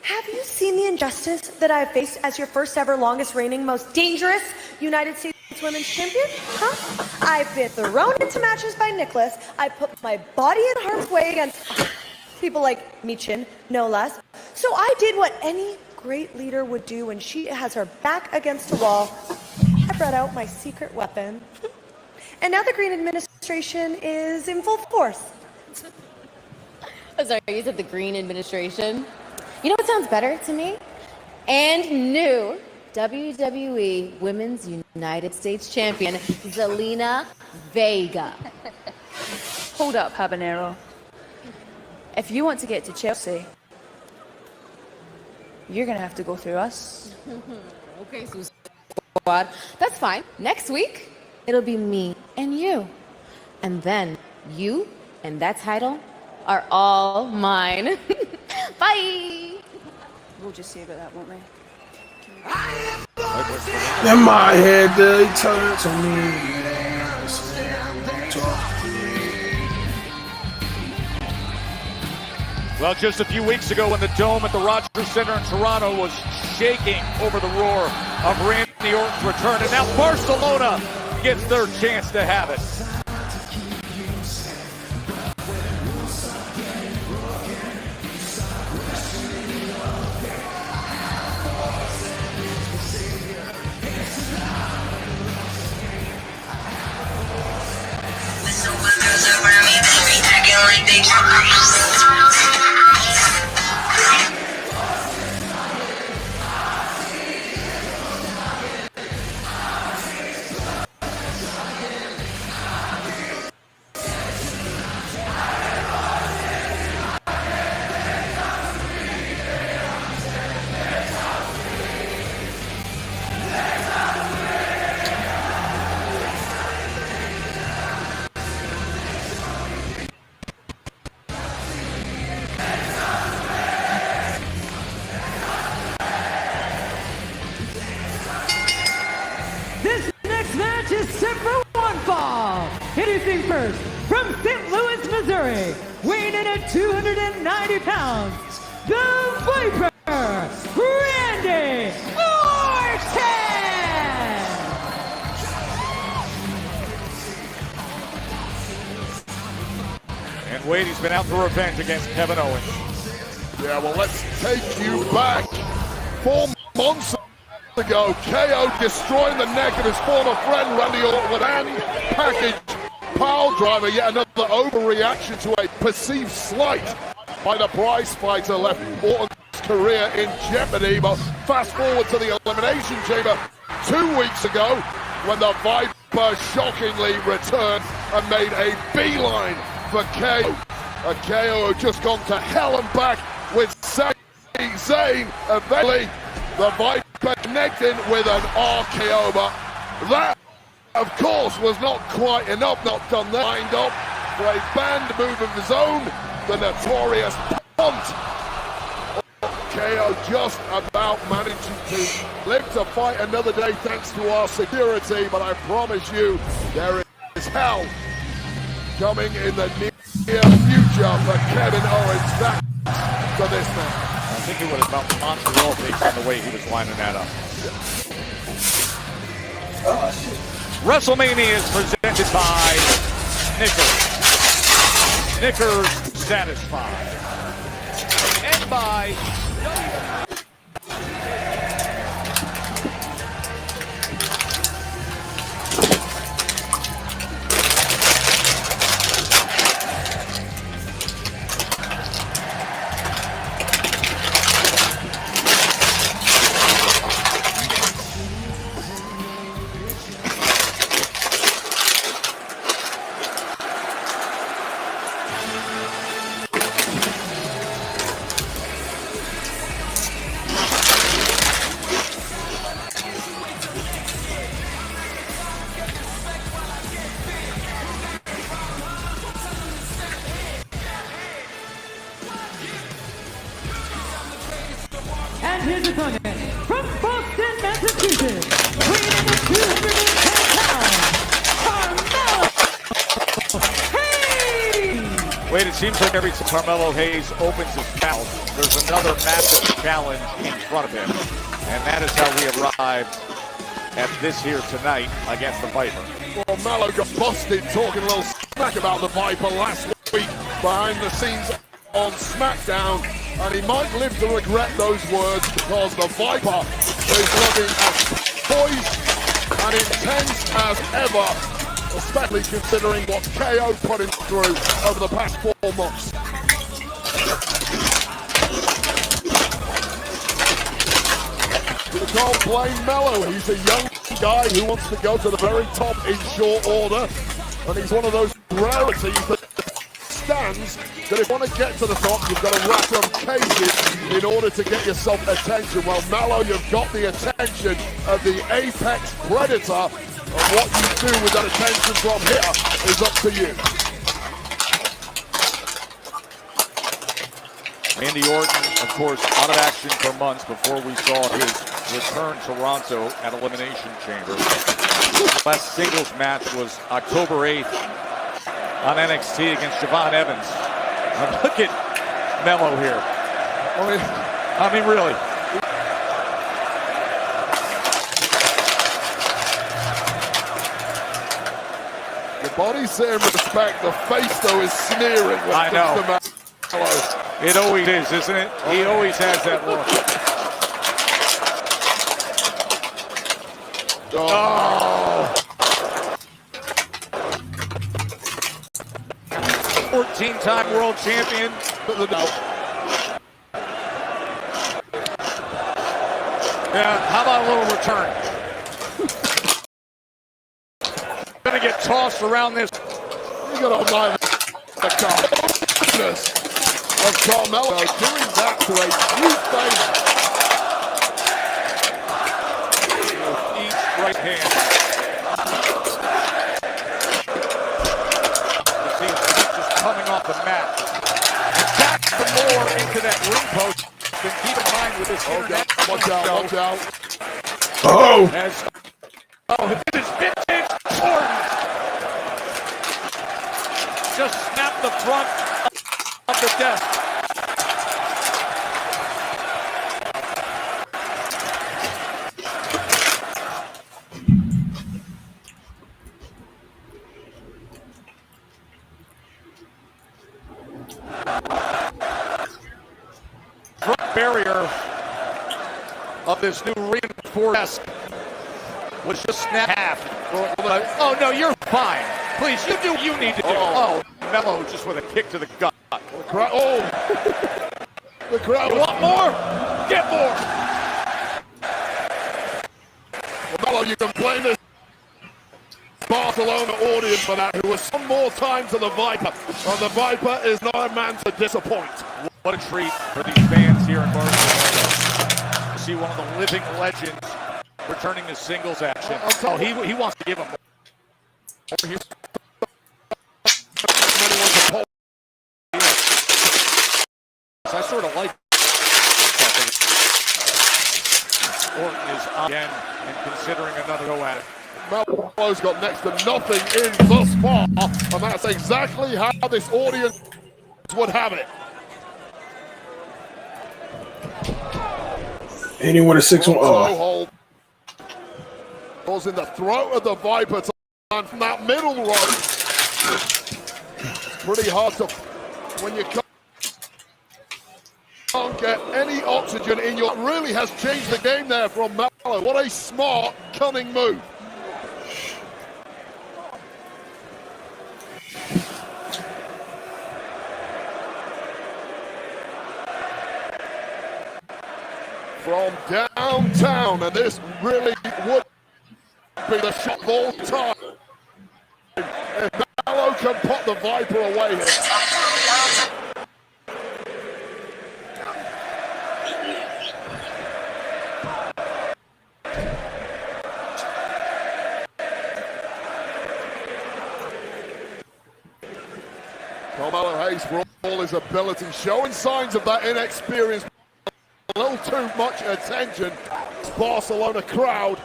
have you seen the injustice that I have faced as your first ever, longest reigning, most dangerous United States Women's Champion? Huh? I've been thrown into matches by Nicholas. I put my body in harm's way against people like Meechin, no less. So I did what any great leader would do when she has her back against a wall. I brought out my secret weapon. And now the Green administration is in full force. I'm sorry, you said the Green administration? You know what sounds better to me? And new WWE Women's United States Champion, Zelina Vega. Hold up, Habanero. If you want to get to Chelsea, you're gonna have to go through us. Okay, so squad. That's fine. Next week, it'll be me and you. And then you and that title are all mine. Bye! We'll just see about that, won't we? In my head, they turn to me. Well, just a few weeks ago when the Dome at the Rogers Center in Toronto was shaking over the roar of Randy Orton's return, and now Barcelona gets their chance to have it. Introducing first, from St. Louis, Missouri, weighing in at 290 pounds, the Viper, Randy Orton! And Wade, he's been out for revenge against Kevin Owens. Yeah, well, let's take you back 4 months ago. KO destroying the neck of his former friend Randy Orton and package pile driver. Yet another overreaction to a perceived slight by the prize fighter left Orton's career in jeopardy. But fast forward to the Elimination Chamber 2 weeks ago when the Viper shockingly returned and made a beeline for KO. A KO had just gone to hell and back with Sami Zayn. Eventually, the Viper connecting with an RKO, but that, of course, was not quite enough. Not done that. Lined up for a banned move of his own, the notorious punt. KO just about managing to live to fight another day thanks to our security, but I promise you, there is hell coming in the near future for Kevin Owens. That's for this man. I think it would have felt Montreal based on the way he was lining that up. WrestleMania is presented by Snickers satisfied. And by And his opponent, from Boston, Massachusetts, weighing in at 210 pounds, Carmelo Hayes! Wait, it seems like every time Carmelo Hayes opens his mouth, there's another massive challenge in front of him. And that is how we arrived at this here tonight against the Viper. Well, Mello got busted talking a little smack about the Viper last week behind the scenes on Smackdown, and he might live to regret those words because the Viper is looking as poised and intense as ever, especially considering what KO put him through over the past 4 months. You can't blame Mello. He's a young guy who wants to go to the very top in short order, and he's one of those rarities that stands that if you want to get to the top, you've got to rack them cases in order to get yourself attention. Well, Mello, you've got the attention of the apex predator, and what you do with that attention from here is up to you. Randy Orton, of course, out of action for months before we saw his return to Toronto at Elimination Chamber. The last singles match was October 8th on NXT against Javon Evans. Now look at Mello here. I mean, really. The body's saying respect, the face though is sneering. I know. It always is, isn't it? He always has that look. Oh. 14-time world champion. Yeah, how about a little return? Gonna get tossed around this. You gotta admire the calmness of Carmelo doing that to a cute face. Each right hand. You see his feet just coming off the mat. Back some more into that ring post. Then keep in mind with this internet. Watch out, watch out. Oh! This is vintage Orton. Just snap the front of the desk. Front barrier of this new reinforced desk was just snap half. Oh no, you're fine. Please, you do what you need to do. Oh, Mello just with a kick to the gut. The crowd. You want more? Get more. Well, Mello, you can blame this Barcelona audience for that, who was some more time to the Viper, and the Viper is not a man to disappoint. What a treat for these fans here in Barcelona to see one of the living legends returning to singles action. Oh, he wants to give him more. I sort of like Orton is on again and considering another go at it. Mello's got next to nothing in thus far, and that's exactly how this audience would have it. Anyone a 6-1? Oh. Was in the throat of the Viper from that middle rope. It's pretty hard to when you can't get any oxygen in your. Really has changed the game there from Mello. What a smart, cunning move. From downtown, and this really would be the shot of all time. If Mello can put the Viper away here. Carmelo Hayes, for all his ability, showing signs of that inexperience. A little too much attention. It's Barcelona crowd.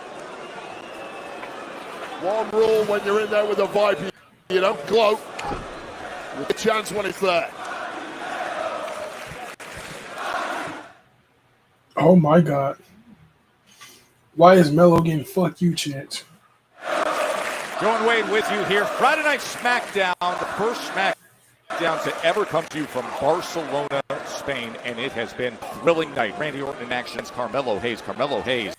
One rule when you're in there with a Viper, you don't gloat. With a chance when it's there. Oh my God. Why is Melo getting fuck you chance? Joan Wade with you here. Friday Night Smackdown, the first Smackdown to ever come to you from Barcelona, Spain, and it has been a thrilling night. Randy Orton in action against Carmelo Hayes. Carmelo Hayes,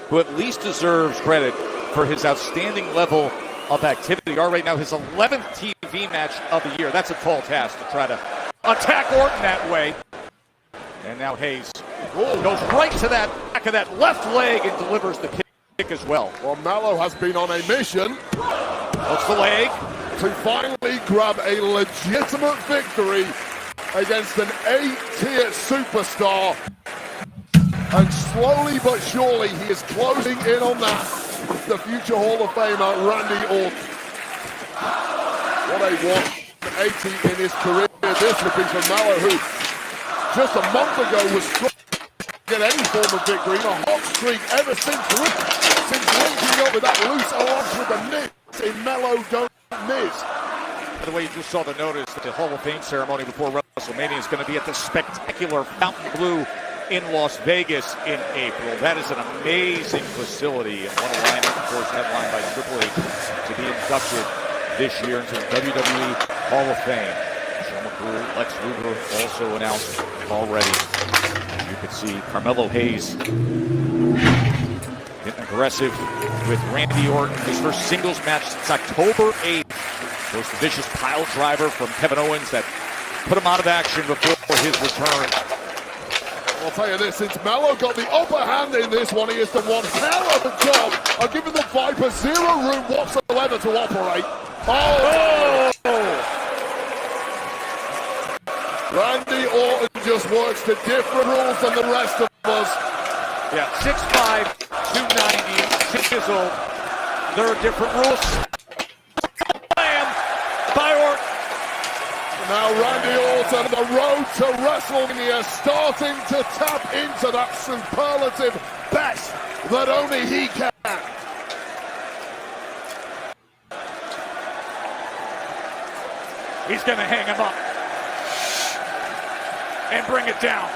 who at least deserves credit for his outstanding level of activity. Right now, his 11th TV match of the year. That's a tall task to try to attack Orton that way. And now Hayes goes right to that back of that left leg and delivers the kick as well. Well, Mello has been on a mission. What's the leg? To finally grab a legitimate victory against an A-tier superstar. And slowly but surely, he is closing in on that. The future Hall of Famer, Randy Orton. What a 180 in his career this would be for Mello, who just a month ago was struggling to get any form of victory in a hot streak ever since linking up with that loose along with the Miz in Mello don't miss. By the way, you just saw the notice that the Hall of Fame ceremony before WrestleMania is going to be at the spectacular Fontainebleau in Las Vegas in April. That is an amazing facility, and what a lineup, of course, headlined by Triple H to be inducted this year into the WWE Hall of Fame. Sean McCool, Lex Luger also announced already. You can see Carmelo Hayes getting aggressive with Randy Orton. His first singles match since October 8th. Was the vicious pile driver from Kevin Owens that put him out of action before his return. I'll tell you this, since Mello got the upper hand in this one, he has done one hell of a job of giving the Viper zero room whatsoever to operate. Oh! Randy Orton just works to different rules than the rest of us. Yeah, 6'5", 290, 6 years old. There are different rules. By Orton. Now Randy Orton, the road to WrestleMania, starting to tap into that superlative best that only he can. He's going to hang him up and bring it down.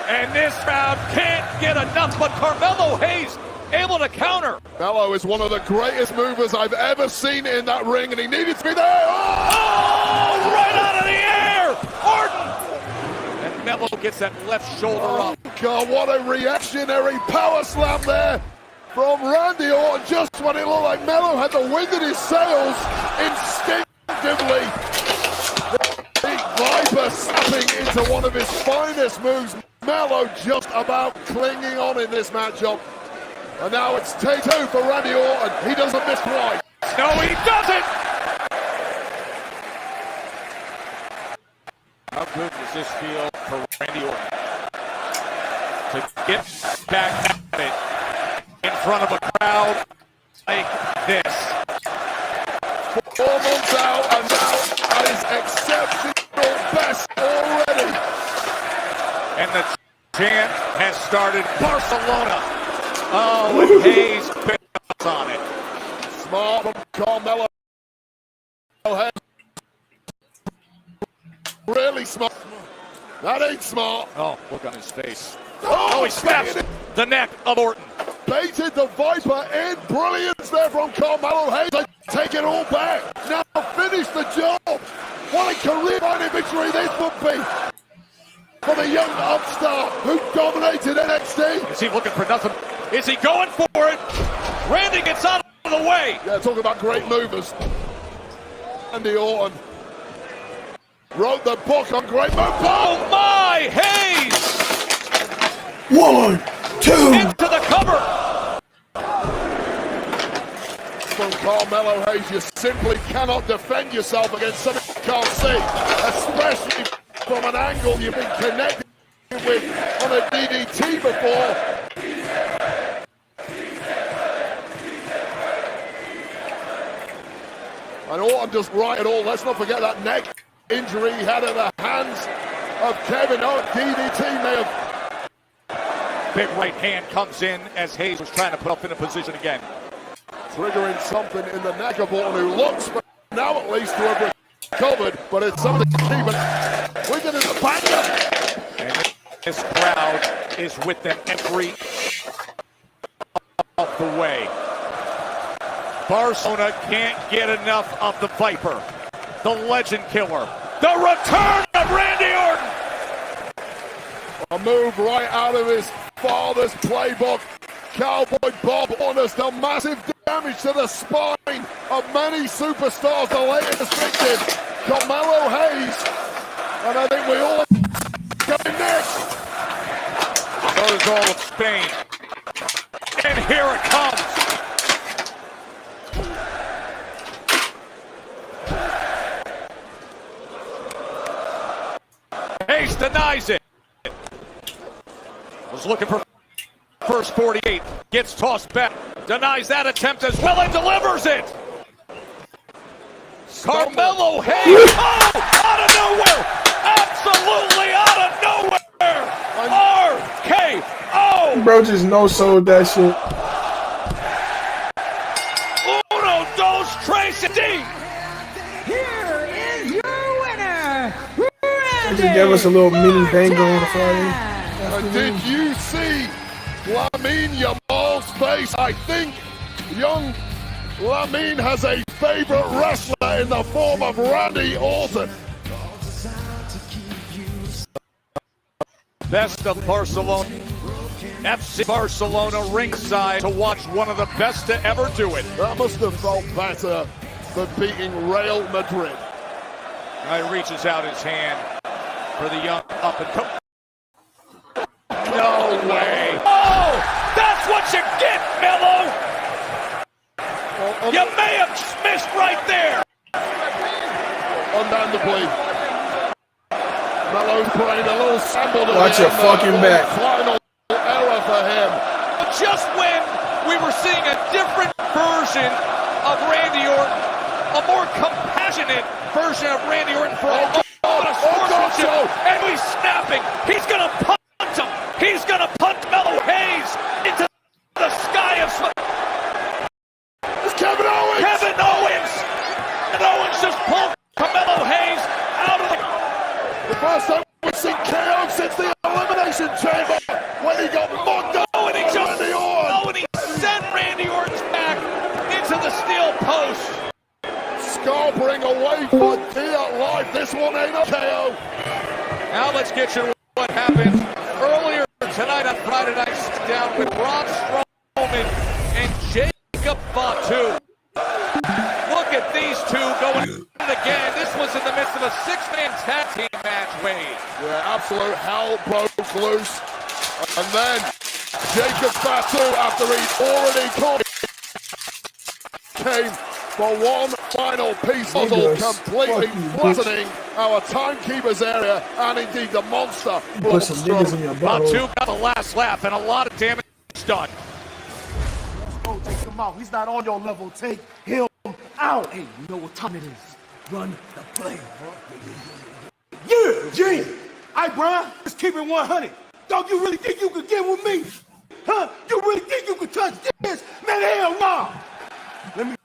And this crowd can't get enough, but Carmelo Hayes able to counter. Mello is one of the greatest movers I've ever seen in that ring, and he needed to be there. Oh, right out of the air! Orton! And Mello gets that left shoulder up. God, what a reactionary power slam there from Randy Orton, just when it looked like Mello had the wind in his sails. Instinctively, the big Viper snapping into one of his finest moves. Mello just about clinging on in this matchup. And now it's take two for Randy Orton. He doesn't miss twice. No, he doesn't! How good does this feel for Randy Orton to get back at it in front of a crowd like this? 4 months out, and now at his exceptional best already. And the chant has started. Barcelona. Oh, and Hayes builds on it. Smart from Carmelo. Really smart. That ain't smart. Oh, look on his face. Oh, he snaps the neck of Orton. Baited the Viper in. Brilliance there from Carmelo Hayes. take it all back. Now finish the job. What a career-defining victory this would be for the young upstart who dominated NXT. Is he looking for nothing? Is he going for it? Randy gets out of the way. Yeah, talking about great movers. Randy Orton wrote the book on great movers. Oh my, Hayes! 1, 2. Into the cover. From Carmelo Hayes, you simply cannot defend yourself against something you can't see, especially from an angle you've been connected with on a DDT before. And Orton just right at all. Let's not forget that neck injury he had at the hands of Kevin Owens. DDT may have. Big right hand comes in as Hayes was trying to put up in a position again. Triggering something in the neck of Orton, who looks now at least to have recovered, but it's something to keep it. Wigan is a banger. And this crowd is with them every of the way. Barcelona can't get enough of the Viper, the legend killer, the return of Randy Orton. A move right out of his father's playbook. Cowboy Bob Orton has done massive damage to the spine of many superstars. The latest victim, Carmelo Hayes. And I think we all going next. So does all of Spain. And here it comes. Hayes denies it. Was looking for first 48. Gets tossed back. Denies that attempt as well and delivers it. Carmelo Hayes. Oh, out of nowhere. Absolutely out of nowhere. RKO. Bro just no-sold that shit. Uno, dos, tres, D. Here is your winner, They just gave us a little mini banger on the Friday. Did you see Lamine Yamal's face? I think young Lamine has a favorite wrestler in the form of Randy Orton. Best of Barcelona. FC Barcelona ringside to watch one of the best to ever do it. That must have felt better than beating Real Madrid. He reaches out his hand for the young up-and-comer. No way. Oh, that's what you get, Melo. You may have missed right there. Undoubtedly. Melo's playing a little sampled. Watch your fucking back. Final error for him. Just when we were seeing a different version of Randy Orton, a more compassionate version of Randy Orton for a lot of sportsmanship, and he's snapping. He's going to punch him. He's going to punch Melo Hayes into the sky of smoke. It's Kevin Owens. Kevin Owens. And Owens just pulled Carmelo Hayes out of the first time we've seen KO since the Elimination Chamber when he got mugged up. Oh, and he just and he sent Randy Orton's back into the steel post. Scarbering away for dear life. This one ain't a KO. Now let's get you what happened earlier tonight on Friday Night Smackdown with Braun Strowman and Jacob Fatu. Look at these two going again. This was in the midst of a six-man tag team match, Wade. Yeah, absolute hell broke loose. And then Jacob Fatu, after he'd already caught, came for one final piece puzzle, completely flattening our timekeeper's area and indeed the monster. Fatu got the last laugh and a lot of damage done. Oh, take him out. He's not on your level. Take him out. Hey, you know what time it is. Run the play. Yeah, Gene. Hey, Brian, let's keep it 100. Dog, you really think you could get with me? Huh? You really think you could touch this? Man, hell no. Let me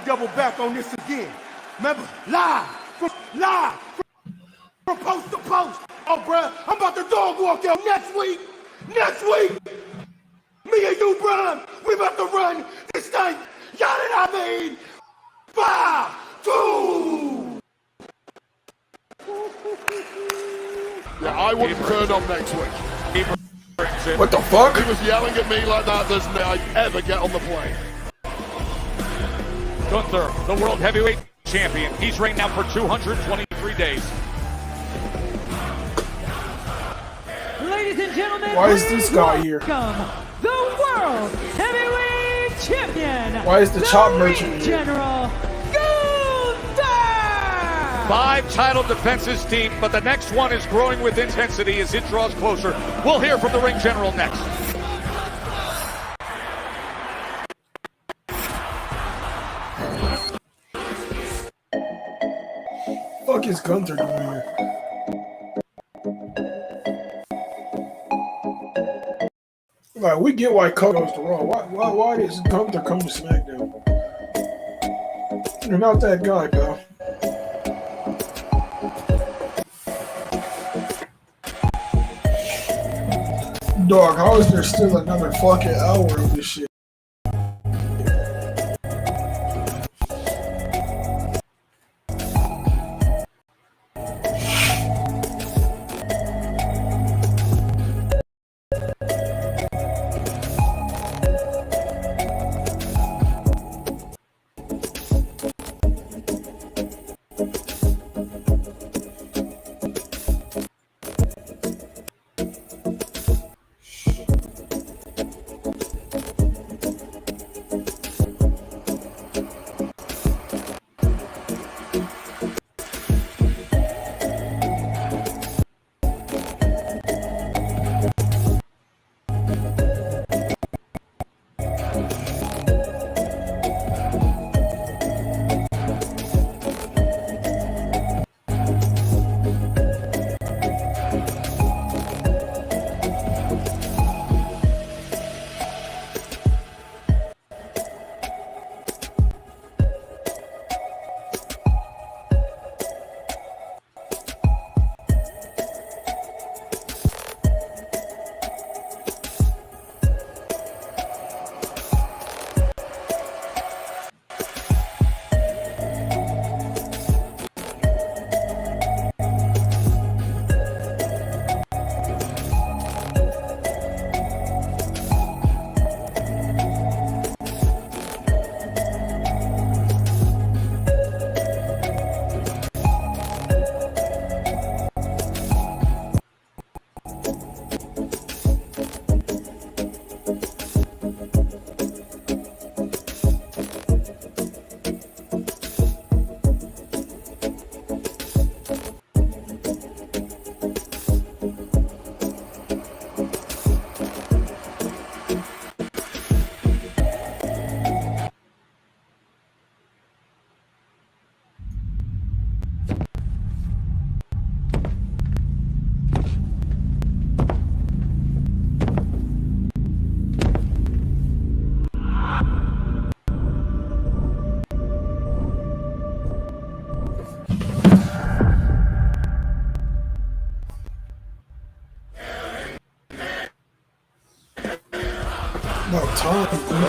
double back on this again. Remember, live from post to post. Oh, bruh, I'm about to dog walk out next week. Me and you, Brian, we about to run this thing. Y'all know what I mean? Bah! Boom! Yeah, I wouldn't turn up next week. What the fuck? He was yelling at me like that. There's no way I'd ever get on the plane. Gunther, the world heavyweight champion. He's reigned now for 223 days. Ladies and gentlemen, why is this guy here? welcome the world heavyweight champion. Why is the chop merchant here? General Gunther. 5 title defenses deep, but the next one is growing with intensity as it draws closer. We'll hear from the ring general next. Fuck is Gunther doing here? Like, we get why Cole goes to Raw. Why does Gunther come to SmackDown? You're not that guy, pal. Dog, how is there still another fucking hour of this shit?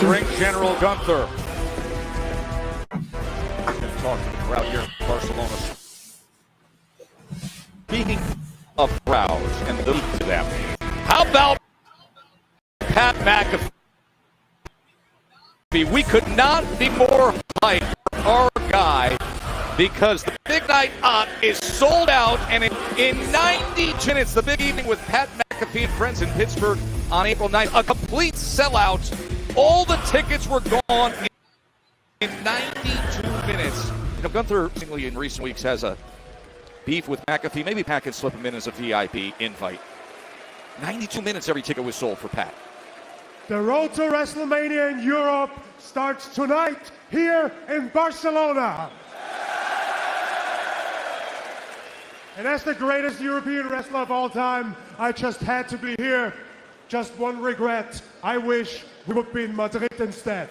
The ring general Gunther. I'm going to talk to the crowd here in Barcelona. Speaking of crowds and the lead to them, how about Pat McAfee? We could not be more hyped for our guy because the big night up is sold out, and in 90 minutes, the big evening with Pat McAfee and friends in Pittsburgh on April 9th, a complete sellout. All the tickets were gone in 92 minutes. You know, Gunther, in recent weeks, has a beef with McAfee. Maybe Pat can slip him in as a VIP invite. 92 minutes, every ticket was sold for Pat. The road to WrestleMania in Europe starts tonight here in Barcelona. And as the greatest European wrestler of all time, I just had to be here. Just one regret. I wish we would be in Madrid instead.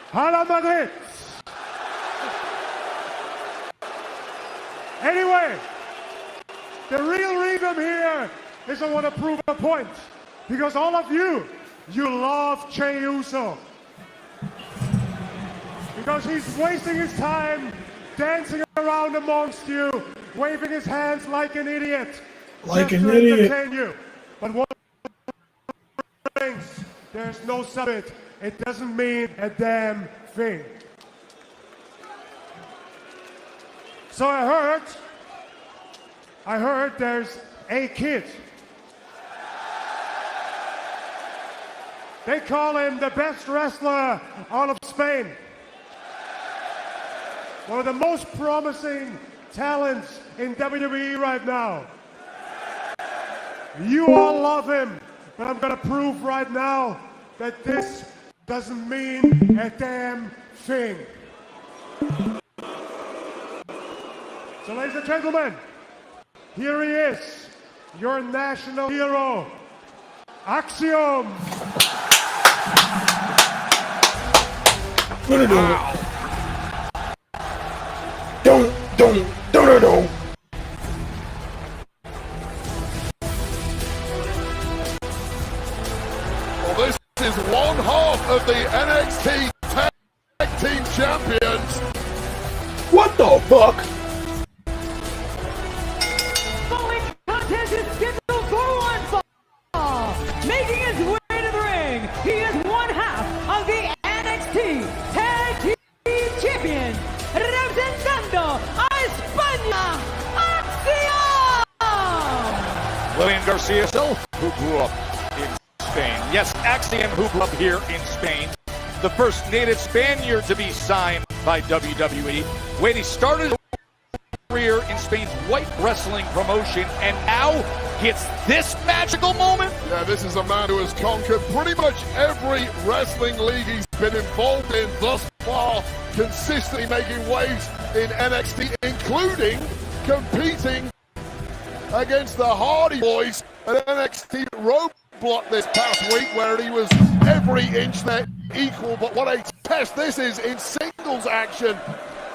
Hala Madrid! Anyway, the real reason I'm here is I want to prove a point. Because all of you you love Jey Uso. Because he's wasting his time dancing around amongst you, waving his hands like an idiot. Like just an to idiot. entertain you. But one things, there's no subject. It doesn't mean a damn thing. So I heard there's a kid. They call him the best wrestler out of Spain. One of the most promising talents in WWE right now. You all love him, but I'm gonna prove right now that this doesn't mean a damn thing. So ladies and gentlemen, here he is, your national hero, Axiom. Wow. Don't. Well, this is one half of the NXT Tag Team Champions. What the fuck? Following contest is scheduled for one fall. Making his way to the ring, he is one half of the NXT Tag Team Champions, representando a España, Axiom! Lillian Garcia, who grew up in Spain. Yes, Axiom, who grew up here in Spain. The first native Spaniard to be signed by WWE. When he started his career in Spain's white wrestling promotion and now gets this magical moment. Yeah, this is a man who has conquered pretty much every wrestling league he's been involved in thus far, consistently making waves in NXT, including competing against the Hardy Boys at NXT Roadblock this past week, where he was every inch their equal. But what a test this is in singles action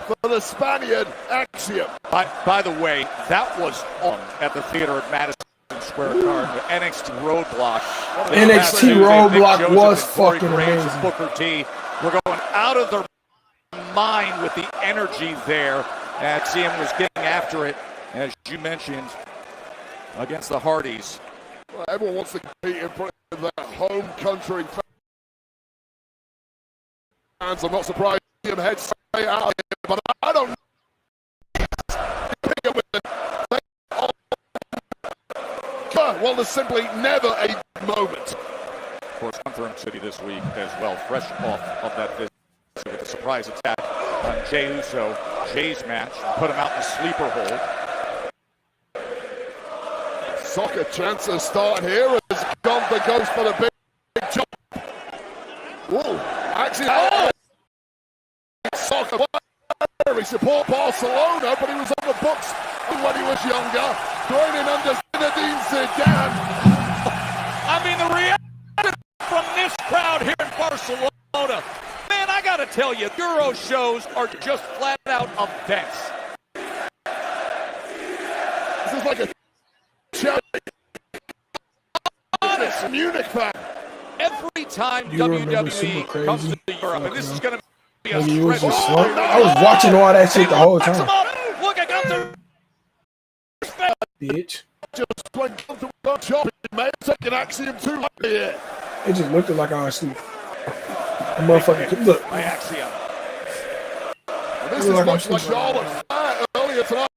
for the Spaniard Axiom. By the way, that was on at the theater at Madison Square Garden. NXT Roadblock. NXT Roadblock was fucking amazing. Booker T were going out of their mind with the energy there. Axiom was getting after it, as you mentioned, against the Hardys. Well, everyone wants to compete in front of their home country fans. I'm not surprised to see him head straight out of here, but I don't pick up with them. Well, there's simply never a moment. Of course, Gunther in City this week as well, fresh off of that visit with a surprise attack on Jey Uso. Jey's match put him out in the sleeper hold. Soccer chances start here as Gunther goes for the big jump. Whoa, actually, Soccer, he support Barcelona, but he was on the books when he was younger, training under Zinedine Zidane. I mean, the reaction from this crowd here in Barcelona, man, I gotta tell you, Euro shows are just flat out events. This is like a honest Munich fan. Every time WWE comes to Europe, and this is going to be a stretch. I was watching all that shit the whole time. Look, I got the bitch. Just when Gunther was chopping, man, taking Axiom too late here. It just looked like I was asleep. The motherfucker, look. By Axiom. This is much like Charlotte Flair earlier tonight.